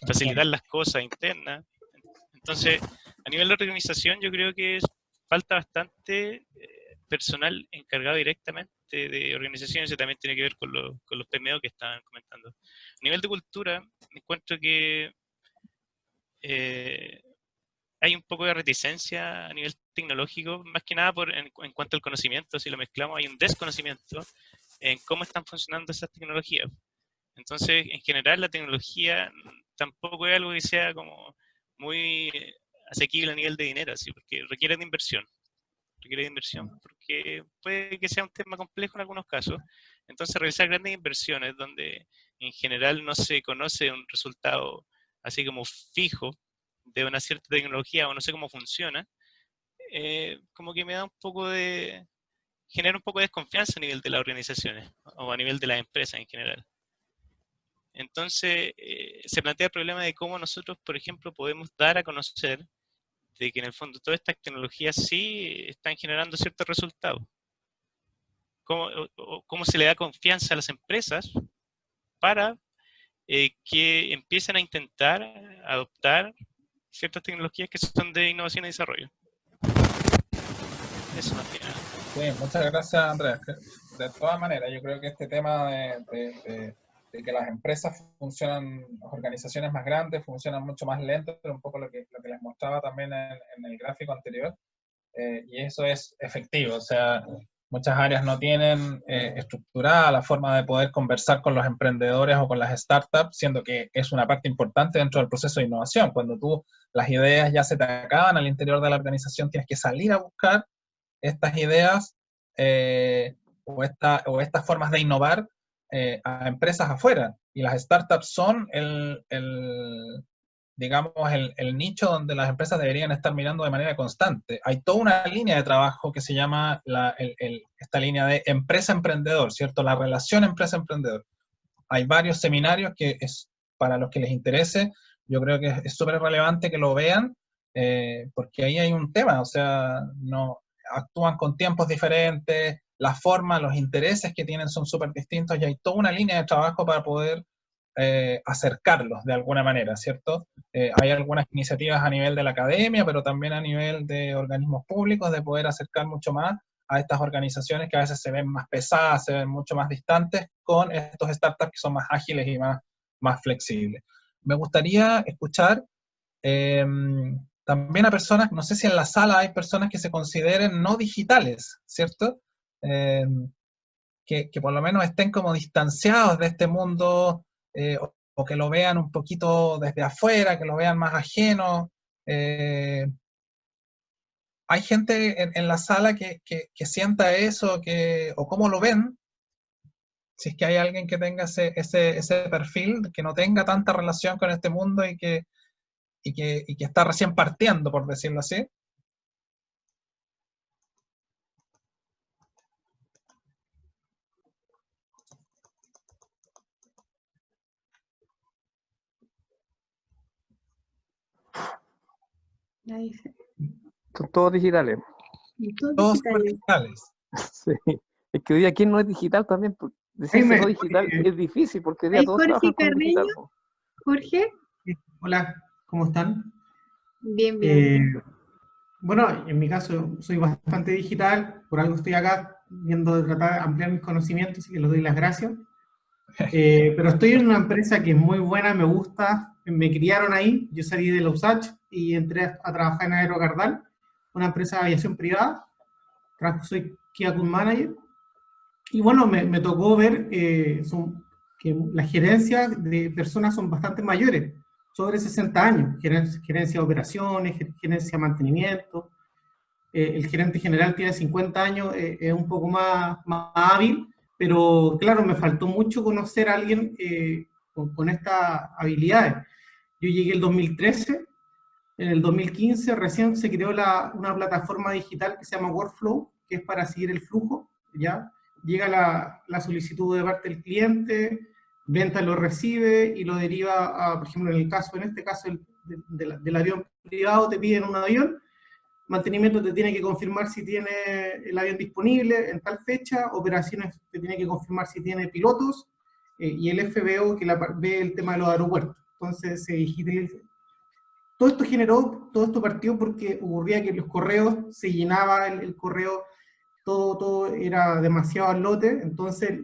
facilitar las cosas internas. Entonces, a nivel de organización yo creo que falta bastante personal encargado directamente de organizaciones, y también tiene que ver con los PMO que estaban comentando. A nivel de cultura, encuentro que hay un poco de reticencia a nivel tecnológico, más que nada en cuanto al conocimiento. Si lo mezclamos, hay un desconocimiento en cómo están funcionando esas tecnologías. Entonces, en general, la tecnología tampoco es algo que sea como muy asequible a nivel de dinero, así, porque requiere de inversión. Requiere de inversión porque puede que sea un tema complejo en algunos casos. Entonces, realizar grandes inversiones donde en general no se conoce un resultado así como fijo de una cierta tecnología o no sé cómo funciona, como que me da un poco genera un poco de desconfianza a nivel de las organizaciones o a nivel de las empresas en general. Entonces, se plantea el problema de cómo nosotros, por ejemplo, podemos dar a conocer de que en el fondo todas estas tecnologías sí están generando ciertos resultados. ¿Cómo se le da confianza a las empresas para que empiecen a intentar adoptar ciertas tecnologías que son de innovación y desarrollo? Eso más que nada. Sí, muchas gracias, Andrea. De todas maneras, yo creo que este tema de que las empresas funcionan, las organizaciones más grandes funcionan mucho más lento, pero un poco lo que les mostraba también en el gráfico anterior, y eso es efectivo. O sea, muchas áreas no tienen estructurada la forma de poder conversar con los emprendedores o con las startups, siendo que es una parte importante dentro del proceso de innovación. Cuando las ideas ya se te acaban al interior de la organización, tienes que salir a buscar estas ideas o estas formas de innovar a empresas afuera. Y las startups son digamos, el nicho donde las empresas deberían estar mirando de manera constante. Hay toda una línea de trabajo que se llama esta línea de empresa-emprendedor, ¿cierto? La relación empresa-emprendedor. Hay varios seminarios que es para los que les interese. Yo creo que es súper relevante que lo vean, porque ahí hay un tema, o sea, no actúan con tiempos diferentes, la forma, los intereses que tienen son súper distintos y hay toda una línea de trabajo para poder acercarlos de alguna manera, ¿cierto? Hay algunas iniciativas a nivel de la academia, pero también a nivel de organismos públicos de poder acercar mucho más a estas organizaciones que a veces se ven más pesadas, se ven mucho más distantes, con estos startups que son más ágiles y más flexibles. Me gustaría escuchar también a personas, no sé si en la sala hay personas que se consideren no digitales, ¿cierto? Que por lo menos estén como distanciados de este mundo, o que lo vean un poquito desde afuera, que lo vean más ajeno. ¿Hay gente en la sala que sienta eso, o cómo lo ven? Si es que hay alguien que tenga ese perfil, que no tenga tanta relación con este mundo y que está recién partiendo, por decirlo así. Son todos digitales. Todos son digitales. Sí. Es que hoy día, ¿quién no es digital también? Decirse no digital es difícil, porque hoy día todos trabajan con digital. Jorge. Hola, ¿cómo están? Bien, bien. Bueno, en mi caso soy bastante digital, por algo estoy acá viendo de tratar de ampliar mis conocimientos, y que les doy las gracias. Pero estoy en una empresa que es muy buena, me gusta, me criaron ahí, yo salí de la USACH y entré a trabajar en Aerocardal, una empresa de aviación privada, soy Key Account Manager, y bueno, me tocó ver que las gerencias de personas son bastante mayores, sobre 60 años, gerencia de operaciones, gerencia de mantenimiento. El gerente general tiene 50 años, es un poco más hábil, pero claro, me faltó mucho conocer a alguien con estas habilidades. Yo llegué el 2013, en el 2015 recién se creó una plataforma digital que se llama Workflow, que es para seguir el flujo, ¿ya? Llega la solicitud de parte del cliente, venta lo recibe y lo deriva a, por ejemplo, en este caso del avión privado, te piden un avión, mantenimiento te tiene que confirmar si tiene el avión disponible en tal fecha, operaciones te tiene que confirmar si tiene pilotos, y el FBO que ve el tema de los aeropuertos. Entonces se digitaliza. Todo esto partió porque ocurría que los correos, se llenaba el correo, todo era demasiado al lote, entonces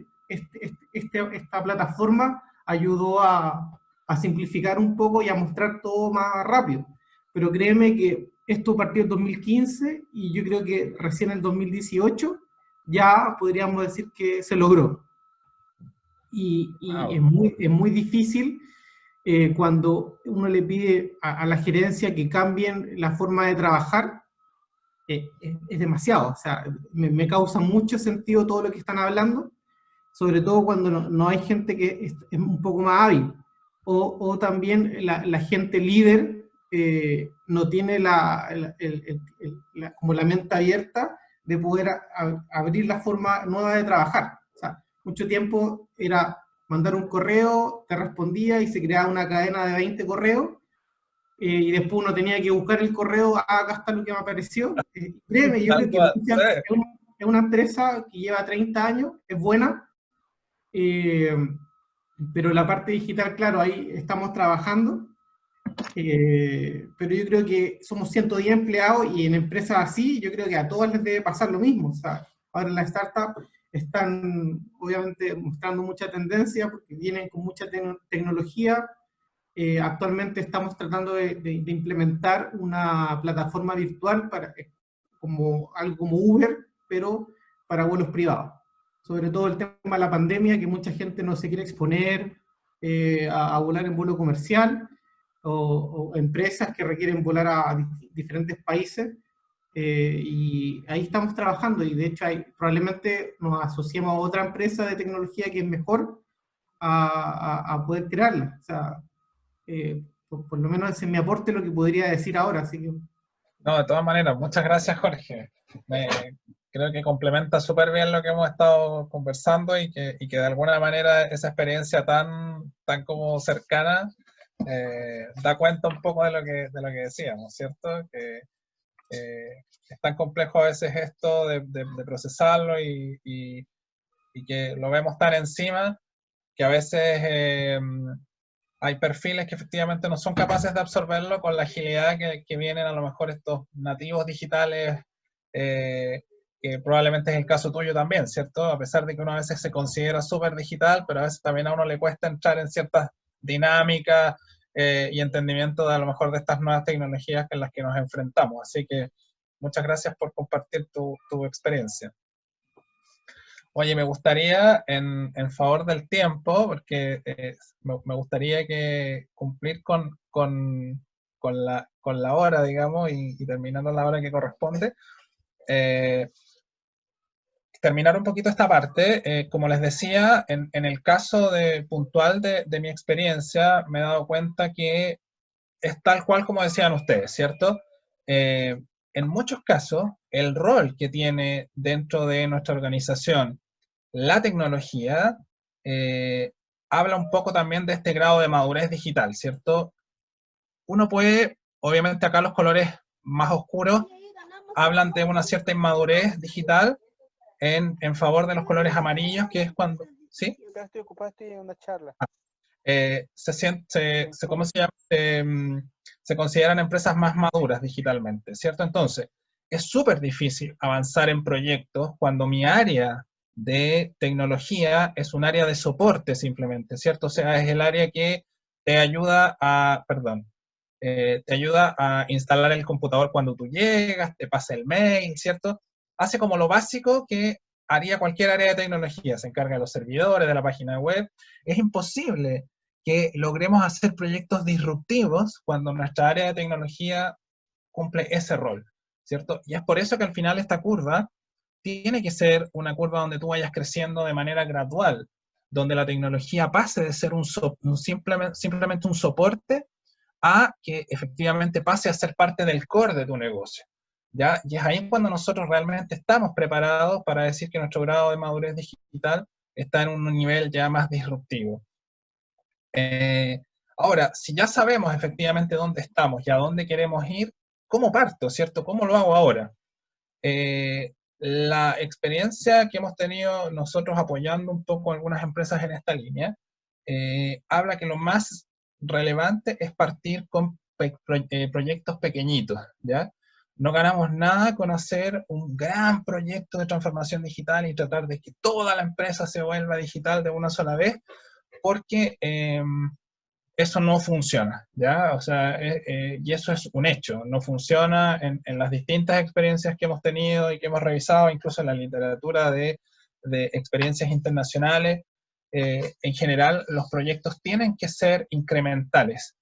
esta plataforma ayudó a simplificar un poco y a mostrar todo más rápido. Pero créeme que esto partió en 2015 y yo creo que recién en el 2018 ya podríamos decir que se logró. Y wow, es muy difícil cuando uno le pide a la gerencia que cambien la forma de trabajar, es demasiado, o sea, me causa mucho sentido todo lo que están hablando, sobre todo cuando no hay gente que es un poco más hábil, o también la gente líder no tiene como la mente abierta de poder abrir la forma nueva de trabajar. O sea, mucho tiempo era mandar un correo, te respondía y se creaba una cadena de 20 correos, y después uno tenía que buscar el correo, acá está lo que me apareció. Créeme, yo creo que es una empresa que lleva 30 años, es buena, pero la parte digital, claro, ahí estamos trabajando, pero yo creo que somos 110 empleados y en empresas así, yo creo que a todas les debe pasar lo mismo. O sea, ahora las startups están obviamente mostrando mucha tendencia porque vienen con mucha tecnología. Actualmente estamos tratando de implementar una plataforma virtual algo como Uber, pero para vuelos privados. Sobre todo el tema de la pandemia, que mucha gente no se quiere exponer a volar en vuelo comercial, o empresas que requieren volar a diferentes países, y ahí estamos trabajando, y de hecho probablemente nos asociemos a otra empresa de tecnología que es mejor a poder crearla. O sea, por lo menos ese es mi aporte, lo que podría decir ahora, así que... No, de todas maneras, muchas gracias, Jorge. Creo que complementa súper bien lo que hemos estado conversando y que de alguna manera esa experiencia tan como cercana da cuenta un poco de lo que decíamos, ¿cierto? Que es tan complejo a veces esto de procesarlo y que lo vemos tan encima que a veces hay perfiles que efectivamente no son capaces de absorberlo con la agilidad que vienen a lo mejor estos nativos digitales, que probablemente es el caso tuyo también, ¿cierto? A pesar de que uno a veces se considera súper digital, pero a veces también a uno le cuesta entrar en ciertas dinámicas y entendimiento de a lo mejor de estas nuevas tecnologías en las que nos enfrentamos. Así que muchas gracias por compartir tu experiencia. Oye, me gustaría, en favor del tiempo, porque me gustaría cumplir con la hora, digamos, y terminando la hora que corresponde, terminar un poquito esta parte. Como les decía, en el caso puntual de mi experiencia, me he dado cuenta que es tal cual como decían ustedes, ¿cierto? En muchos casos, el rol que tiene dentro de nuestra organización la tecnología habla un poco también de este grado de madurez digital, ¿cierto? Uno puede, obviamente acá los colores más oscuros hablan de una cierta inmadurez digital en favor de los colores amarillos, que es cuando... ¿Sí? Estoy ocupado, estoy en una charla. ¿Cómo se llama? Se consideran empresas más maduras digitalmente, ¿cierto? Entonces, es súper difícil avanzar en proyectos cuando mi área de tecnología es un área de soporte simplemente, ¿cierto? O sea, es el área que te ayuda te ayuda a instalar el computador cuando tú llegas, te pasa el mail, ¿cierto? Hace como lo básico que haría cualquier área de tecnología, se encarga de los servidores, de la página web. Es imposible que logremos hacer proyectos disruptivos cuando nuestra área de tecnología cumple ese rol, ¿cierto? Y es por eso que al final esta curva tiene que ser una curva donde tú vayas creciendo de manera gradual, donde la tecnología pase de ser simplemente un soporte a que efectivamente pase a ser parte del core de tu negocio, ¿ya? Y es ahí cuando nosotros realmente estamos preparados para decir que nuestro grado de madurez digital está en un nivel ya más disruptivo. Ahora, si ya sabemos efectivamente dónde estamos y a dónde queremos ir, ¿cómo parto, cierto? ¿Cómo lo hago ahora? La experiencia que hemos tenido nosotros apoyando un poco a algunas empresas en esta línea, habla que lo más relevante es partir con proyectos pequeñitos, ¿ya? No ganamos nada con hacer un gran proyecto de transformación digital y tratar de que toda la empresa se vuelva digital de una sola vez, porque eso no funciona, ¿ya? O sea, y eso es un hecho, no funciona en las distintas experiencias que hemos tenido y que hemos revisado, incluso en la literatura de experiencias internacionales. En general, los proyectos tienen que ser incrementales.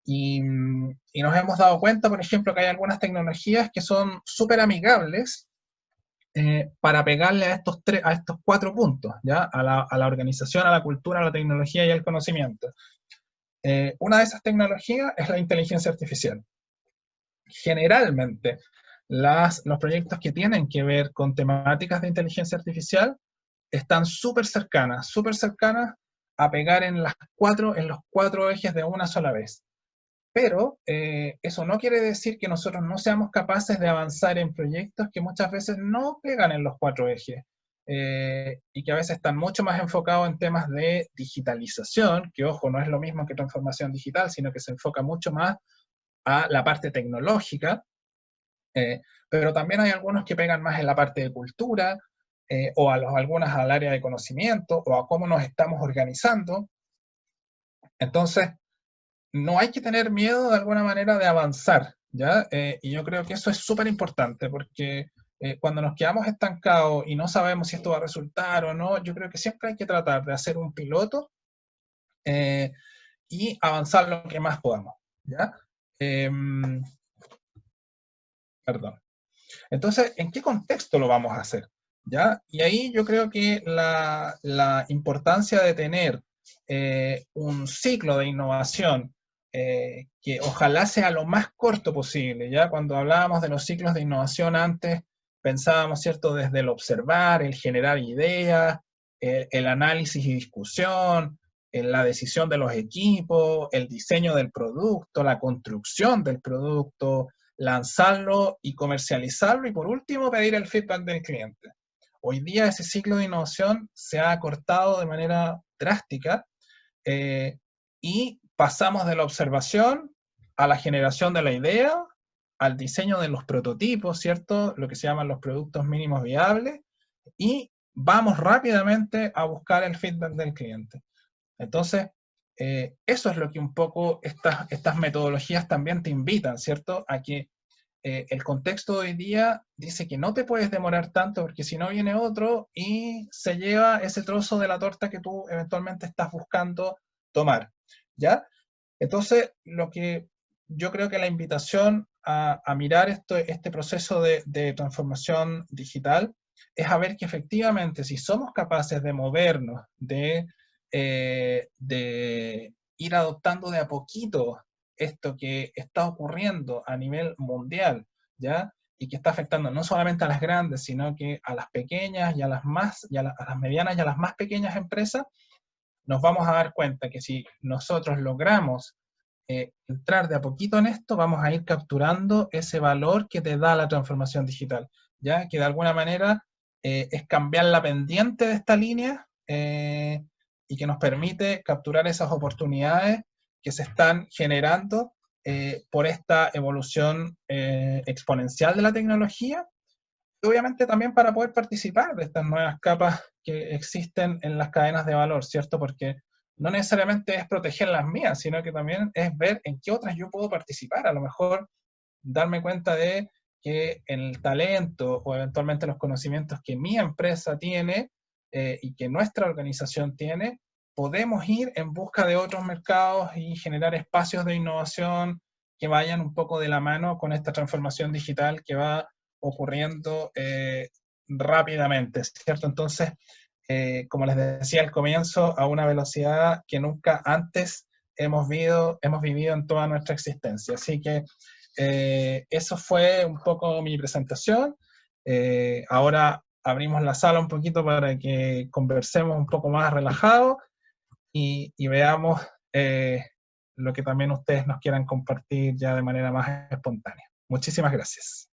Y nos hemos dado cuenta, por ejemplo, que hay algunas tecnologías que son súper amigables para pegarle a estos 4 puntos, ¿ya? A la organización, a la cultura, a la tecnología y al conocimiento. Una de esas tecnologías es la inteligencia artificial. Generalmente, los proyectos que tienen que ver con temáticas de inteligencia artificial están súper cercanas a pegar en los 4 ejes de una sola vez. Pero eso no quiere decir que nosotros no seamos capaces de avanzar en proyectos que muchas veces no pegan en los 4 ejes. Y que a veces están mucho más enfocados en temas de digitalización, que ojo, no es lo mismo que transformación digital, sino que se enfoca mucho más a la parte tecnológica, pero también hay algunos que pegan más en la parte de cultura, o algunas al área de conocimiento, o a cómo nos estamos organizando. Entonces, no hay que tener miedo de alguna manera de avanzar, ¿ya? Y yo creo que eso es súper importante, porque cuando nos quedamos estancados y no sabemos si esto va a resultar o no, yo creo que siempre hay que tratar de hacer un piloto y avanzar lo que más podamos, ¿ya? Perdón. Entonces, ¿en qué contexto lo vamos a hacer? ¿Ya? Y ahí yo creo que la importancia de tener un ciclo de innovación que ojalá sea lo más corto posible. Ya cuando hablábamos de los ciclos de innovación antes, pensábamos, ¿cierto?, desde el observar, el generar ideas, el análisis y discusión, la decisión de los equipos, el diseño del producto, la construcción del producto, lanzarlo y comercializarlo, y por último pedir el feedback del cliente. Hoy día ese ciclo de innovación se ha acortado de manera drástica, y pasamos de la observación a la generación de la idea, al diseño de los prototipos, ¿cierto? Lo que se llaman los productos mínimos viables, y vamos rápidamente a buscar el feedback del cliente. Entonces, eso es lo que un poco estas metodologías también te invitan, ¿cierto? A que el contexto de hoy día dice que no te puedes demorar tanto porque si no viene otro y se lleva ese trozo de la torta que tú eventualmente estás buscando tomar, ¿ya? Entonces, lo que yo creo que la invitación a mirar este proceso de transformación digital es a ver que efectivamente si somos capaces de movernos, de ir adoptando de a poquito esto que está ocurriendo a nivel mundial, ¿ya? Y que está afectando no solamente a las grandes, sino que a las pequeñas y a las medianas y a las más pequeñas empresas, nos vamos a dar cuenta que si nosotros logramos entrar de a poquito en esto, vamos a ir capturando ese valor que te da la transformación digital, ¿ya? Que de alguna manera es cambiar la pendiente de esta línea y que nos permite capturar esas oportunidades que se están generando por esta evolución exponencial de la tecnología, y obviamente también para poder participar de estas nuevas capas que existen en las cadenas de valor, ¿cierto? Porque no necesariamente es proteger las mías, sino que también es ver en qué otras yo puedo participar. A lo mejor darme cuenta de que el talento o eventualmente los conocimientos que mi empresa tiene y que nuestra organización tiene, podemos ir en busca de otros mercados y generar espacios de innovación que vayan un poco de la mano con esta transformación digital que va ocurriendo rápidamente, ¿cierto? Entonces, como les decía al comienzo, a una velocidad que nunca antes hemos vivido en toda nuestra existencia. Así que eso fue un poco mi presentación. Ahora abrimos la sala un poquito para que conversemos un poco más relajado y veamos lo que también ustedes nos quieran compartir ya de manera más espontánea. Muchísimas gracias.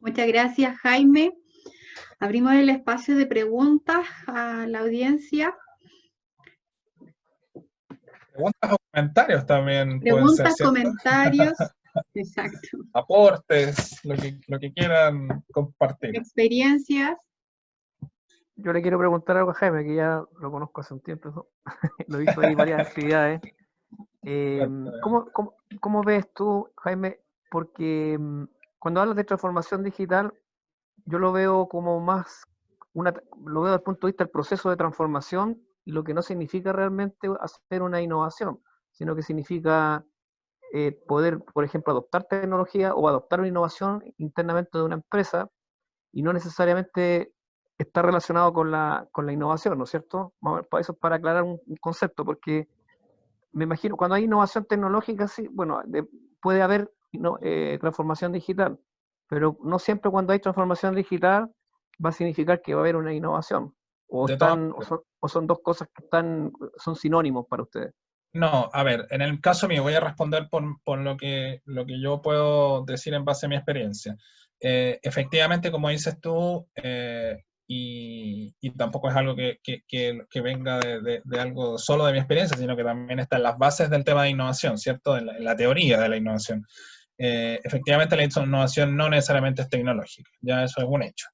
Muchas gracias, Jaime. Abrimos el espacio de preguntas a la audiencia. Preguntas o comentarios también. Preguntas, pueden ser, comentarios. Exacto. Aportes, lo que quieran compartir. Experiencias. Yo le quiero preguntar algo a Jaime, que ya lo conozco hace un tiempo, ¿no? Lo he visto ahí varias actividades. ¿Cómo ves tú, Jaime? Porque cuando hablas de transformación digital, yo lo veo como más, lo veo desde el punto de vista del proceso de transformación, y lo que no significa realmente hacer una innovación, sino que significa poder, por ejemplo, adoptar tecnología o adoptar una innovación internamente de una empresa, y no necesariamente está relacionado con la innovación, ¿no es cierto? Eso es para aclarar un concepto, porque me imagino, cuando hay innovación tecnológica, sí, bueno, puede haber transformación digital, pero no siempre cuando hay transformación digital va a significar que va a haber una innovación, o son dos cosas que son sinónimos para ustedes. No, a ver, en el caso mío voy a responder por lo que yo puedo decir en base a mi experiencia. Efectivamente, como dices tú, y tampoco es algo que venga de algo solo de mi experiencia, sino que también está en las bases del tema de innovación, ¿cierto? En la teoría de la innovación. Efectivamente, la innovación no necesariamente es tecnológica, ya eso es un hecho.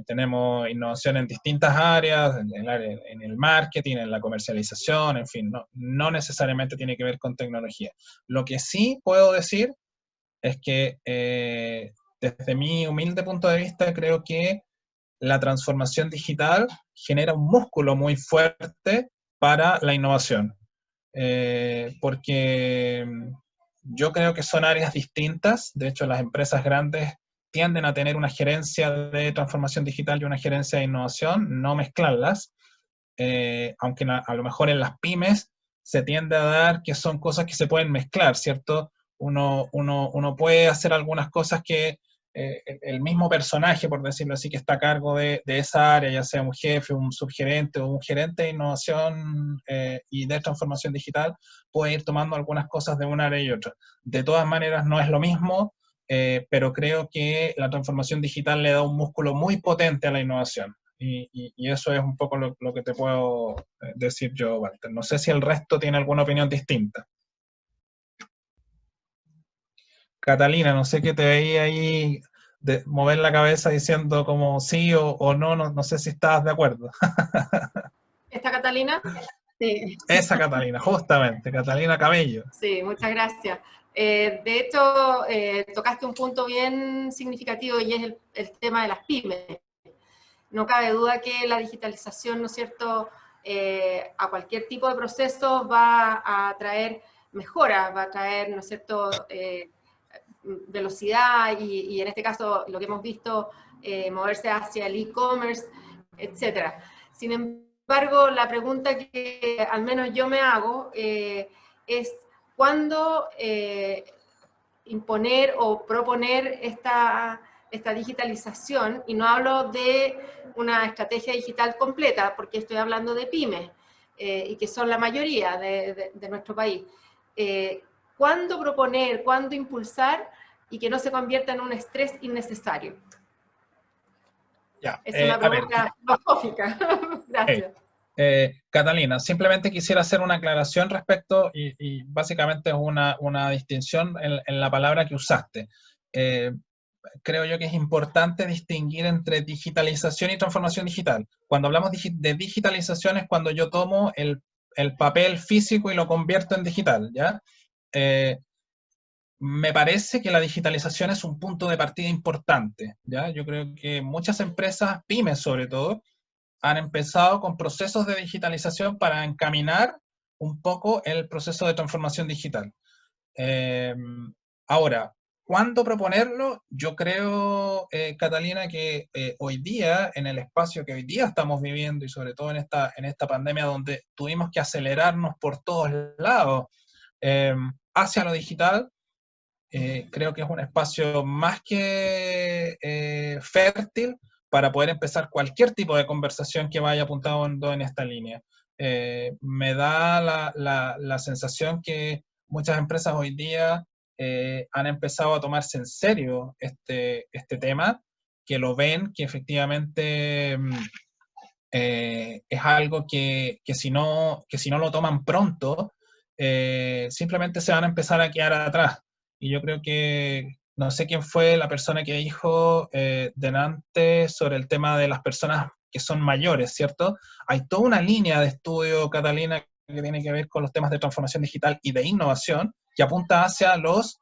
Tenemos innovación en distintas áreas, en el marketing, en la comercialización, en fin, no necesariamente tiene que ver con tecnología. Lo que sí puedo decir es que desde mi humilde punto de vista creo que la transformación digital genera un músculo muy fuerte para la innovación, porque yo creo que son áreas distintas. De hecho, las empresas grandes tienden a tener una gerencia de transformación digital y una gerencia de innovación, no mezclarlas, aunque a lo mejor en las pymes se tiende a dar que son cosas que se pueden mezclar, ¿cierto? Uno puede hacer algunas cosas que el mismo personaje, por decirlo así, que está a cargo de esa área, ya sea un jefe, un subgerente o un gerente de innovación y de transformación digital, puede ir tomando algunas cosas de una área y otra. De todas maneras, no es lo mismo, pero creo que la transformación digital le da un músculo muy potente a la innovación. Y eso es un poco lo que te puedo decir yo, Walter. No sé si el resto tiene alguna opinión distinta. Catalina, no sé qué te veía ahí de mover la cabeza diciendo como sí o no, no sé si estabas de acuerdo. ¿Esta Catalina? Sí. Esa Catalina, justamente, Catalina Cabello. Sí, muchas gracias. De hecho, tocaste un punto bien significativo y es el tema de las pymes. No cabe duda que la digitalización, ¿no es cierto?, a cualquier tipo de proceso va a traer mejora, va a traer, ¿no es cierto?, velocidad y en este caso lo que hemos visto, moverse hacia el e-commerce, etcétera. Sin embargo, la pregunta que al menos yo me hago es ¿cuándo imponer o proponer esta digitalización? Y no hablo de una estrategia digital completa, porque estoy hablando de pymes, y que son la mayoría de nuestro país. ¿Cuándo proponer, cuándo impulsar y que no se convierta en un estrés innecesario? Ya, es una pregunta filosófica. Gracias. Catalina, simplemente quisiera hacer una aclaración respecto, y básicamente es una distinción en la palabra que usaste. Creo yo que es importante distinguir entre digitalización y transformación digital. Cuando hablamos de digitalización es cuando yo tomo el papel físico y lo convierto en digital, ¿ya? Me parece que la digitalización es un punto de partida importante, ¿ya? Yo creo que muchas empresas, pymes sobre todo, han empezado con procesos de digitalización para encaminar un poco el proceso de transformación digital. Ahora, ¿cuándo proponerlo? Yo creo, Catalina, que hoy día, en el espacio que hoy día estamos viviendo y sobre todo en esta pandemia donde tuvimos que acelerarnos por todos lados hacia lo digital, creo que es un espacio más que fértil para poder empezar cualquier tipo de conversación que vaya apuntado en esta línea. Me da la sensación que muchas empresas hoy día han empezado a tomarse en serio este tema, que lo ven, que efectivamente es algo que si no lo toman pronto, simplemente se van a empezar a quedar atrás. Y yo creo que, no sé quién fue la persona que dijo delante sobre el tema de las personas que son mayores, ¿cierto? Hay toda una línea de estudio, Catalina, que tiene que ver con los temas de transformación digital y de innovación, que apunta hacia los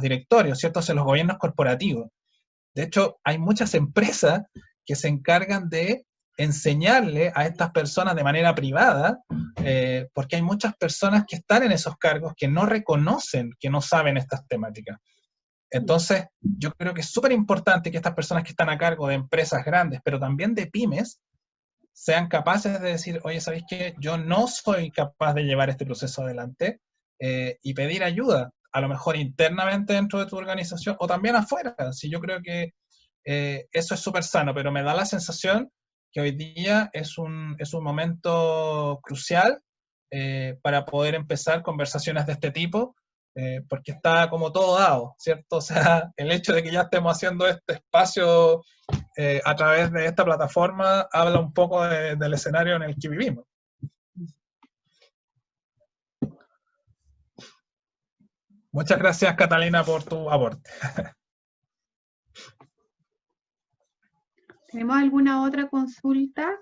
directorios, ¿cierto? Hacia los gobiernos corporativos. De hecho, hay muchas empresas que se encargan de enseñarle a estas personas de manera privada, porque hay muchas personas que están en esos cargos que no reconocen, que no saben estas temáticas. Entonces, yo creo que es súper importante que estas personas que están a cargo de empresas grandes, pero también de pymes, sean capaces de decir, oye, ¿sabéis qué? Yo no soy capaz de llevar este proceso adelante y pedir ayuda, a lo mejor internamente dentro de tu organización o también afuera. Sí, yo creo que eso es súper sano, pero me da la sensación que hoy día es un momento crucial para poder empezar conversaciones de este tipo, porque está como todo dado, ¿cierto? O sea, el hecho de que ya estemos haciendo este espacio a través de esta plataforma habla un poco del escenario en el que vivimos. Muchas gracias, Catalina, por tu aporte. ¿Tenemos alguna otra consulta?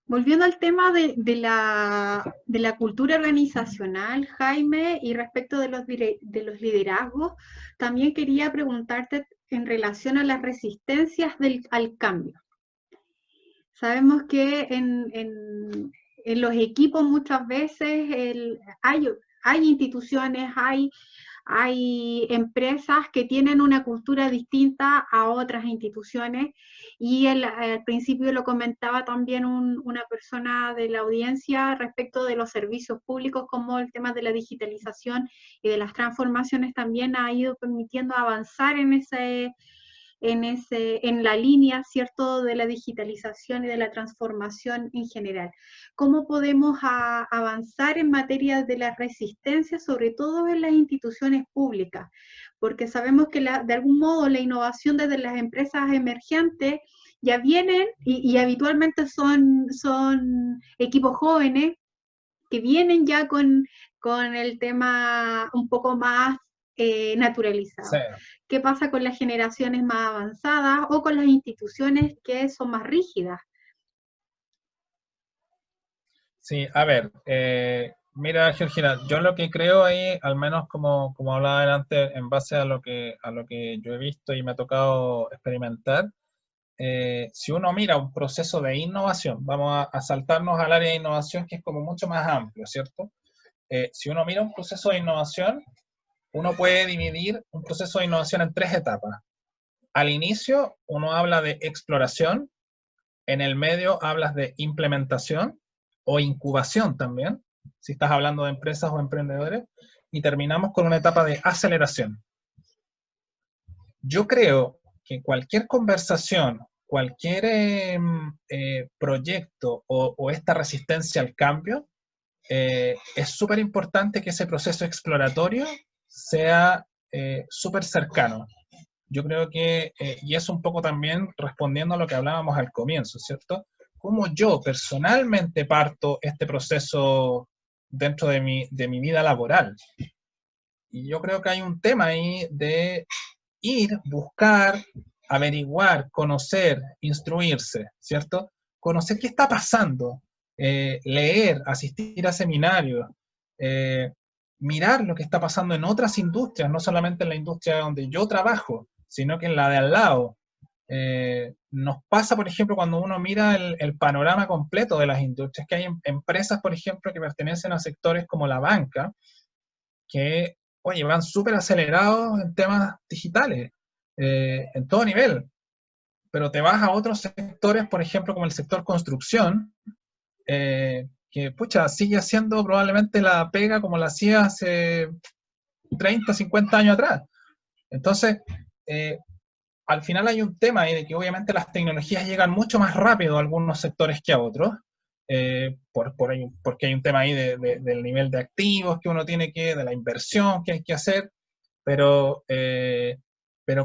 Volviendo al tema de la cultura organizacional, Jaime, y respecto de los liderazgos, también quería preguntarte en relación a las resistencias al cambio. Sabemos que en los equipos muchas veces hay instituciones, hay hay empresas que tienen una cultura distinta a otras instituciones y al principio lo comentaba también una persona de la audiencia respecto de los servicios públicos, como el tema de la digitalización y de las transformaciones también ha ido permitiendo avanzar en la línea, ¿cierto?, de la digitalización y de la transformación en general. ¿Cómo podemos avanzar en materia de la resistencia, sobre todo en las instituciones públicas? Porque sabemos que de algún modo la innovación desde las empresas emergentes ya vienen y habitualmente son equipos jóvenes que vienen ya con el tema un poco más naturalizado. Sí. ¿Qué pasa con las generaciones más avanzadas o con las instituciones que son más rígidas? Sí, a ver, mira, Georgina, yo lo que creo ahí, al menos como hablaba antes, en base a lo que yo he visto y me ha tocado experimentar, si uno mira un proceso de innovación, vamos a saltarnos al área de innovación que es como mucho más amplio, ¿cierto? Si uno mira un proceso de innovación, uno puede dividir un proceso de innovación en 3 etapas. Al inicio, uno habla de exploración, en el medio hablas de implementación o incubación también, si estás hablando de empresas o emprendedores, y terminamos con una etapa de aceleración. Yo creo que cualquier conversación, cualquier proyecto o esta resistencia al cambio, es súper importante que ese proceso exploratorio sea súper cercano. Yo creo que, y es un poco también respondiendo a lo que hablábamos al comienzo, ¿cierto? Cómo yo personalmente parto este proceso dentro de mi vida laboral. Y yo creo que hay un tema ahí de ir, buscar, averiguar, conocer, instruirse, ¿cierto? Conocer qué está pasando, leer, asistir a seminarios, mirar lo que está pasando en otras industrias, no solamente en la industria donde yo trabajo, sino que en la de al lado. Nos pasa, por ejemplo, cuando uno mira el panorama completo de las industrias, que hay empresas, por ejemplo, que pertenecen a sectores como la banca, que, oye, van súper acelerados en temas digitales, en todo nivel, pero te vas a otros sectores, por ejemplo, como el sector construcción, que, pucha, sigue haciendo probablemente la pega como la hacía hace 30, 50 años atrás. Entonces, al final hay un tema ahí de que obviamente las tecnologías llegan mucho más rápido a algunos sectores que a otros, porque hay un tema ahí del nivel de activos que uno tiene de la inversión que hay que hacer, pero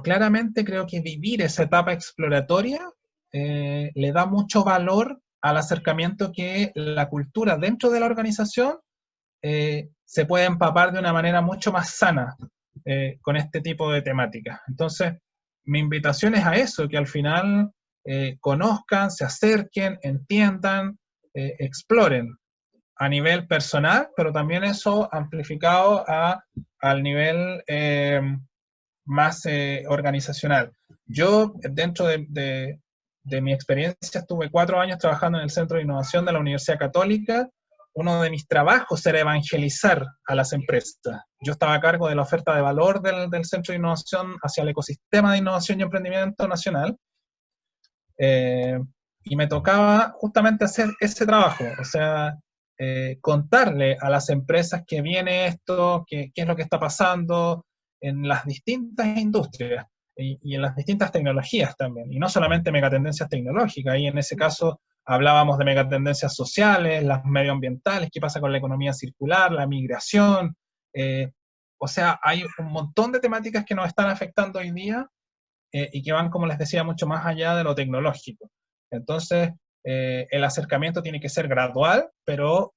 claramente creo que vivir esa etapa exploratoria le da mucho valor al acercamiento que la cultura dentro de la organización se puede empapar de una manera mucho más sana con este tipo de temáticas. Entonces, mi invitación es a eso, que al final conozcan, se acerquen, entiendan, exploren a nivel personal, pero también eso amplificado al nivel más organizacional. Yo, dentro de mi experiencia, estuve 4 años trabajando en el Centro de Innovación de la Universidad Católica. Uno de mis trabajos era evangelizar a las empresas. Yo estaba a cargo de la oferta de valor del Centro de Innovación hacia el ecosistema de innovación y emprendimiento nacional. Y me tocaba justamente hacer ese trabajo, o sea, contarle a las empresas que viene esto, qué es lo que está pasando en las distintas industrias y en las distintas tecnologías también. Y no solamente megatendencias tecnológicas, y en ese caso hablábamos de megatendencias sociales, las medioambientales, qué pasa con la economía circular, la migración. O sea, hay un montón de temáticas que nos están afectando hoy día y que van, como les decía, mucho más allá de lo tecnológico. Entonces, el acercamiento tiene que ser gradual, pero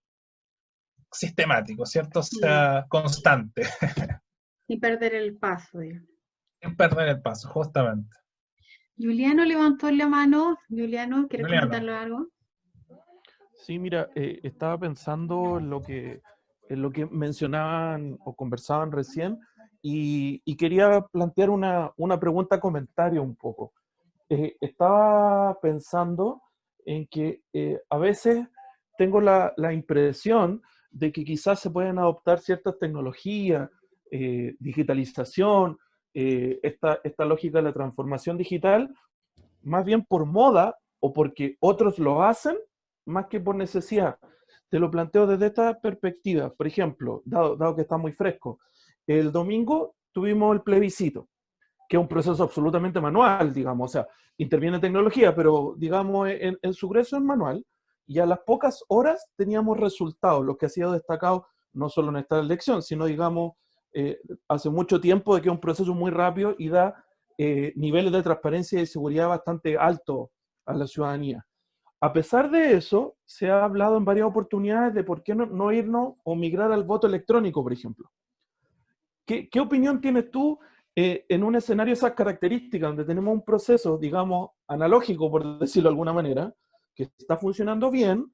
sistemático, ¿cierto? O sea, constante. Sin perder el paso, digamos. Sin perder el paso, justamente. Juliano levantó la mano. Juliano, ¿quieres comentarle algo? Sí, mira, estaba pensando en lo que mencionaban o conversaban recién y quería plantear una pregunta, comentario un poco. Estaba pensando en que a veces tengo la impresión de que quizás se pueden adoptar ciertas tecnologías digitalización, esta lógica de la transformación digital, más bien por moda o porque otros lo hacen, más que por necesidad. Te lo planteo desde esta perspectiva. Por ejemplo, dado que está muy fresco, el domingo tuvimos el plebiscito, que es un proceso absolutamente manual, digamos, o sea, interviene tecnología, pero digamos en su grueso es manual, y a las pocas horas teníamos resultados, lo que ha sido destacado no solo en esta elección, sino digamos, hace mucho tiempo de que es un proceso muy rápido y da niveles de transparencia y seguridad bastante altos a la ciudadanía. A pesar de eso, se ha hablado en varias oportunidades de por qué no irnos o migrar al voto electrónico, por ejemplo. ¿Qué opinión tienes tú en un escenario de esas características, donde tenemos un proceso, digamos, analógico, por decirlo de alguna manera, que está funcionando bien,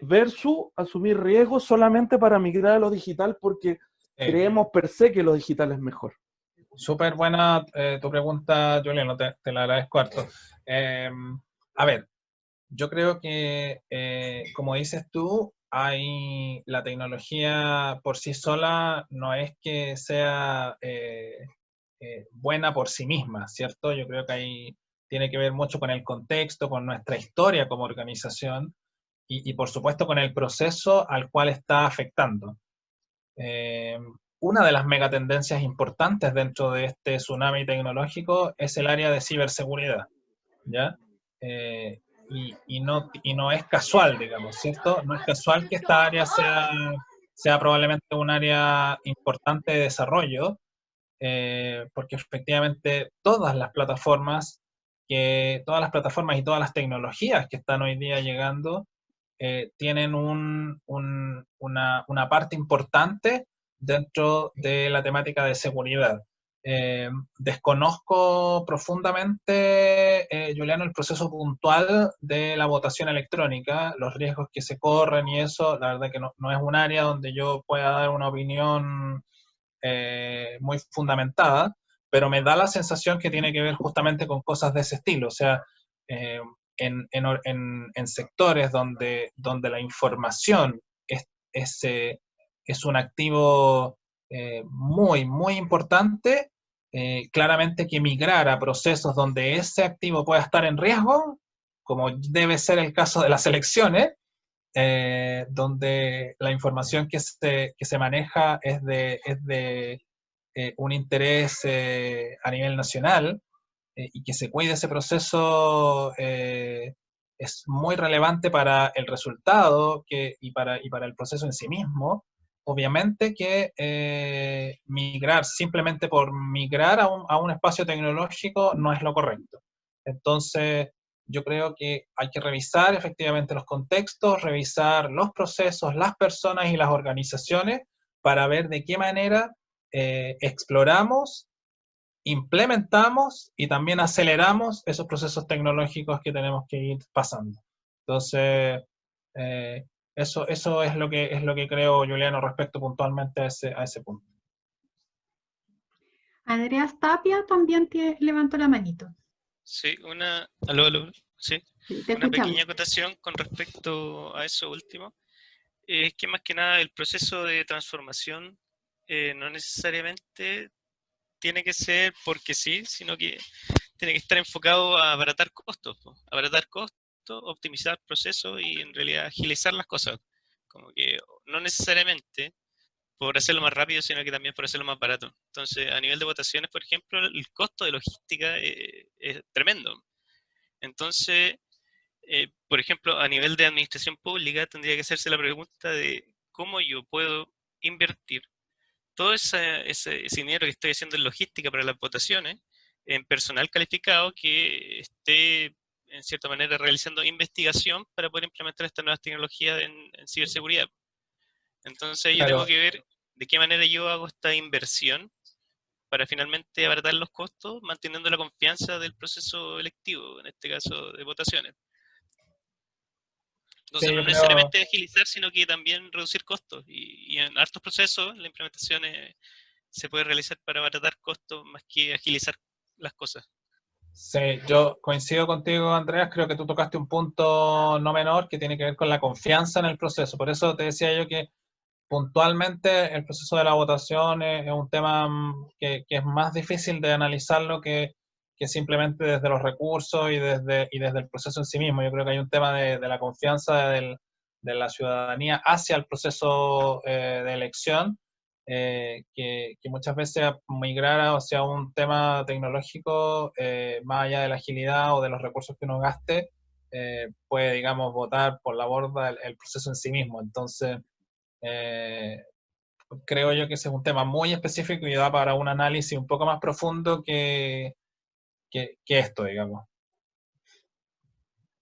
versus asumir riesgos solamente para migrar a lo digital porque creemos per se que lo digital es mejor? Súper buena tu pregunta, Juliano, te la agradezco harto. A ver, yo creo que, como dices tú, la tecnología por sí sola no es que sea buena por sí misma, ¿cierto? Yo creo que ahí tiene que ver mucho con el contexto, con nuestra historia como organización y por supuesto con el proceso al cual está afectando. Una de las megatendencias importantes dentro de este tsunami tecnológico es el área de ciberseguridad, ¿ya? Y no es casual, digamos, ¿cierto? No es casual que esta área sea probablemente un área importante de desarrollo, porque efectivamente todas las plataformas y todas las tecnologías que están hoy día llegando tienen una parte importante dentro de la temática de seguridad. Desconozco profundamente, Juliano, el proceso puntual de la votación electrónica, los riesgos que se corren y eso, la verdad que no es un área donde yo pueda dar una opinión muy fundamentada, pero me da la sensación que tiene que ver justamente con cosas de ese estilo, o sea, en sectores donde la información es un activo muy, muy importante, claramente que migrar a procesos donde ese activo pueda estar en riesgo, como debe ser el caso de las elecciones, donde la información que se maneja es de un interés a nivel nacional, y que se cuide ese proceso es muy relevante para el resultado y para el proceso en sí mismo. Obviamente que migrar simplemente por migrar a un espacio tecnológico no es lo correcto. Entonces, yo creo que hay que revisar efectivamente los contextos, revisar los procesos, las personas y las organizaciones para ver de qué manera exploramos, implementamos y también aceleramos esos procesos tecnológicos que tenemos que ir pasando. Entonces, eso es lo que creo, Juliano, respecto puntualmente a ese punto. Andreas Tapia también levantó la manito. Sí, aló, sí. Sí, te Una escuchamos. pequeña acotación con respecto a eso último. Es que más que nada el proceso de transformación no necesariamente tiene que ser porque sí, sino que tiene que estar enfocado a abaratar costos, optimizar procesos y en realidad agilizar las cosas. Como que no necesariamente por hacerlo más rápido, sino que también por hacerlo más barato. Entonces, a nivel de votaciones, por ejemplo, el costo de logística es tremendo. Entonces, por ejemplo, a nivel de administración pública, tendría que hacerse la pregunta de cómo yo puedo invertir todo ese dinero que estoy haciendo en logística para las votaciones en personal calificado que esté, en cierta manera, realizando investigación para poder implementar estas nuevas tecnologías en ciberseguridad. Entonces, yo tengo que ver de qué manera yo hago esta inversión para finalmente abaratar los costos, manteniendo la confianza del proceso electivo, en este caso de votaciones. Entonces, Sí, no necesariamente agilizar, sino que también reducir costos. Y en hartos procesos, la implementación se puede realizar para abaratar costos más que agilizar las cosas. Sí, yo coincido contigo, Andreas, creo que tú tocaste un punto no menor que tiene que ver con la confianza en el proceso. Por eso te decía yo que puntualmente el proceso de la votación es un tema que es más difícil de analizarlo que simplemente desde los recursos y desde el proceso en sí mismo. Yo creo que hay un tema de la confianza de la ciudadanía hacia el proceso de elección, que muchas veces migrar hacia un tema tecnológico, más allá de la agilidad o de los recursos que uno gaste, puede, digamos, votar por la borda el proceso en sí mismo. Entonces, creo yo que ese es un tema muy específico y da para un análisis un poco más profundo que esto, digamos.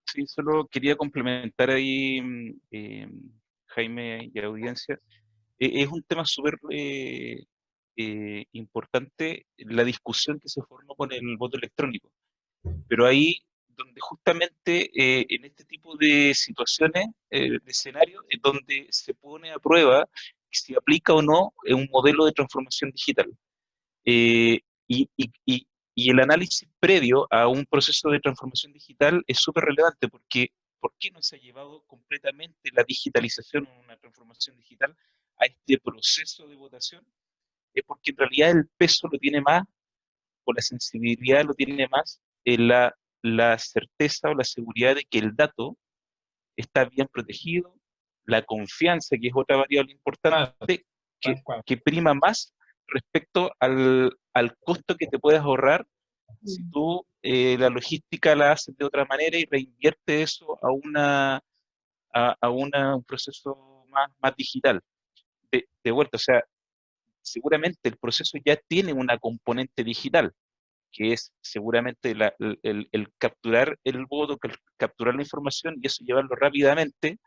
Sí, solo quería complementar ahí, Jaime y audiencia. Es un tema súper importante la discusión que se formó con el voto electrónico. Pero ahí donde justamente en este tipo de situaciones, de escenarios, es donde se pone a prueba si aplica o no un modelo de transformación digital. Eh, y, y- y- y el análisis previo a un proceso de transformación digital es súper relevante porque ¿por qué no se ha llevado completamente la digitalización o una transformación digital a este proceso de votación? Es porque en realidad el peso lo tiene más, o la sensibilidad lo tiene más, la certeza o la seguridad de que el dato está bien protegido, la confianza, que es otra variable Claro, importante, tal cual. que prima más respecto al costo que te puedes ahorrar si tú la logística la haces de otra manera y reinvierte eso un proceso más digital. De vuelta, o sea, seguramente el proceso ya tiene una componente digital, que es seguramente el capturar el voto, capturar la información y eso llevarlo rápidamente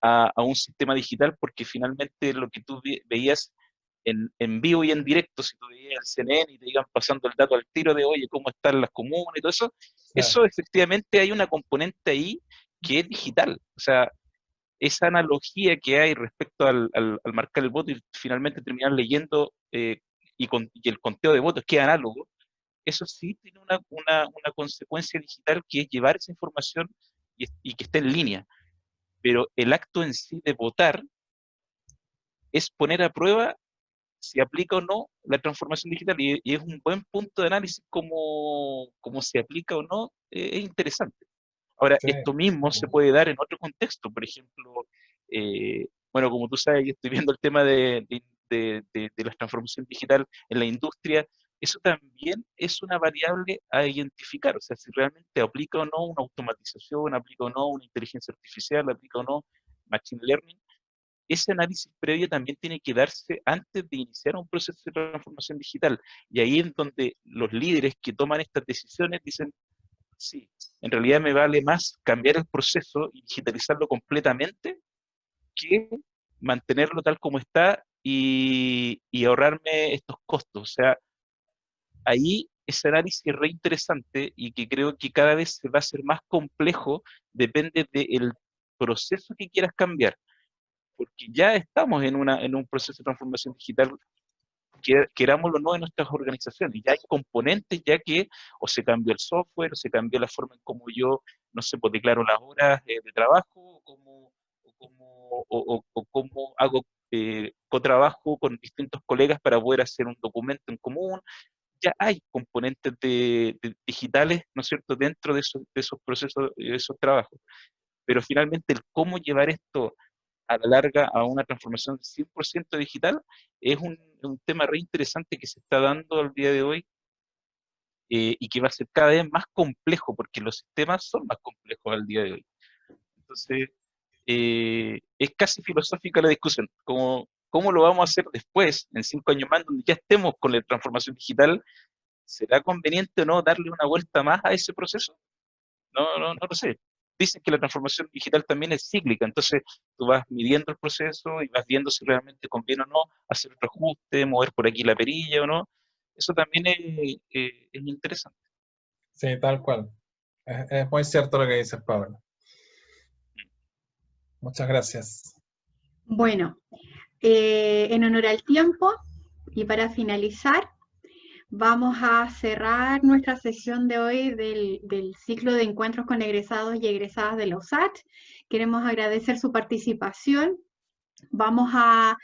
a un sistema digital, porque finalmente lo que tú veías en vivo y en directo, si tú veías el CNN y te iban pasando el dato al tiro de, oye, cómo están las comunas y todo eso, eso efectivamente hay una componente ahí que es digital. O sea, esa analogía que hay respecto al marcar el voto y finalmente terminar leyendo y el conteo de votos que es análogo, eso sí tiene una consecuencia digital, que es llevar esa información y que esté en línea. Pero el acto en sí de votar es poner a prueba si aplica o no la transformación digital, y es un buen punto de análisis como se aplica o no, es interesante. Ahora, Sí. esto mismo se puede dar en otro contexto, por ejemplo, bueno, como tú sabes, yo estoy viendo el tema de la transformación digital en la industria. Eso también es una variable a identificar, o sea, si realmente aplica o no una automatización, aplica o no una inteligencia artificial, aplica o no machine learning. Ese análisis previo también tiene que darse antes de iniciar un proceso de transformación digital. Y ahí es donde los líderes que toman estas decisiones dicen, sí, en realidad me vale más cambiar el proceso y digitalizarlo completamente que mantenerlo tal como está y ahorrarme estos costos. O sea, ahí ese análisis es re interesante y que creo que cada vez se va a hacer más complejo, depende del proceso que quieras cambiar, porque ya estamos en un proceso de transformación digital, querámoslo o no, en nuestras organizaciones. Ya hay componentes ya que o se cambió el software, o se cambió la forma en cómo yo, no sé, pues declaro las horas de trabajo, o cómo hago cotrabajo con distintos colegas para poder hacer un documento en común. Ya hay componentes digitales, ¿no es cierto?, dentro de esos procesos, de esos trabajos. Pero finalmente el cómo llevar esto a la larga a una transformación 100% digital es un tema re interesante que se está dando al día de hoy, y que va a ser cada vez más complejo porque los sistemas son más complejos al día de hoy. Entonces, es casi filosófica la discusión. ¿Cómo lo vamos a hacer después, en 5 años más, donde ya estemos con la transformación digital? ¿Será conveniente o no darle una vuelta más a ese proceso? No lo sé. Dicen que la transformación digital también es cíclica, entonces tú vas midiendo el proceso y vas viendo si realmente conviene o no hacer otro ajuste, mover por aquí la perilla o no. Eso también es interesante. Sí, tal cual. Es muy cierto lo que dices, Pablo. Muchas gracias. Bueno, en honor al tiempo y para finalizar, vamos a cerrar nuestra sesión de hoy del ciclo de encuentros con egresados y egresadas de la USACH. Queremos agradecer su participación Vamos a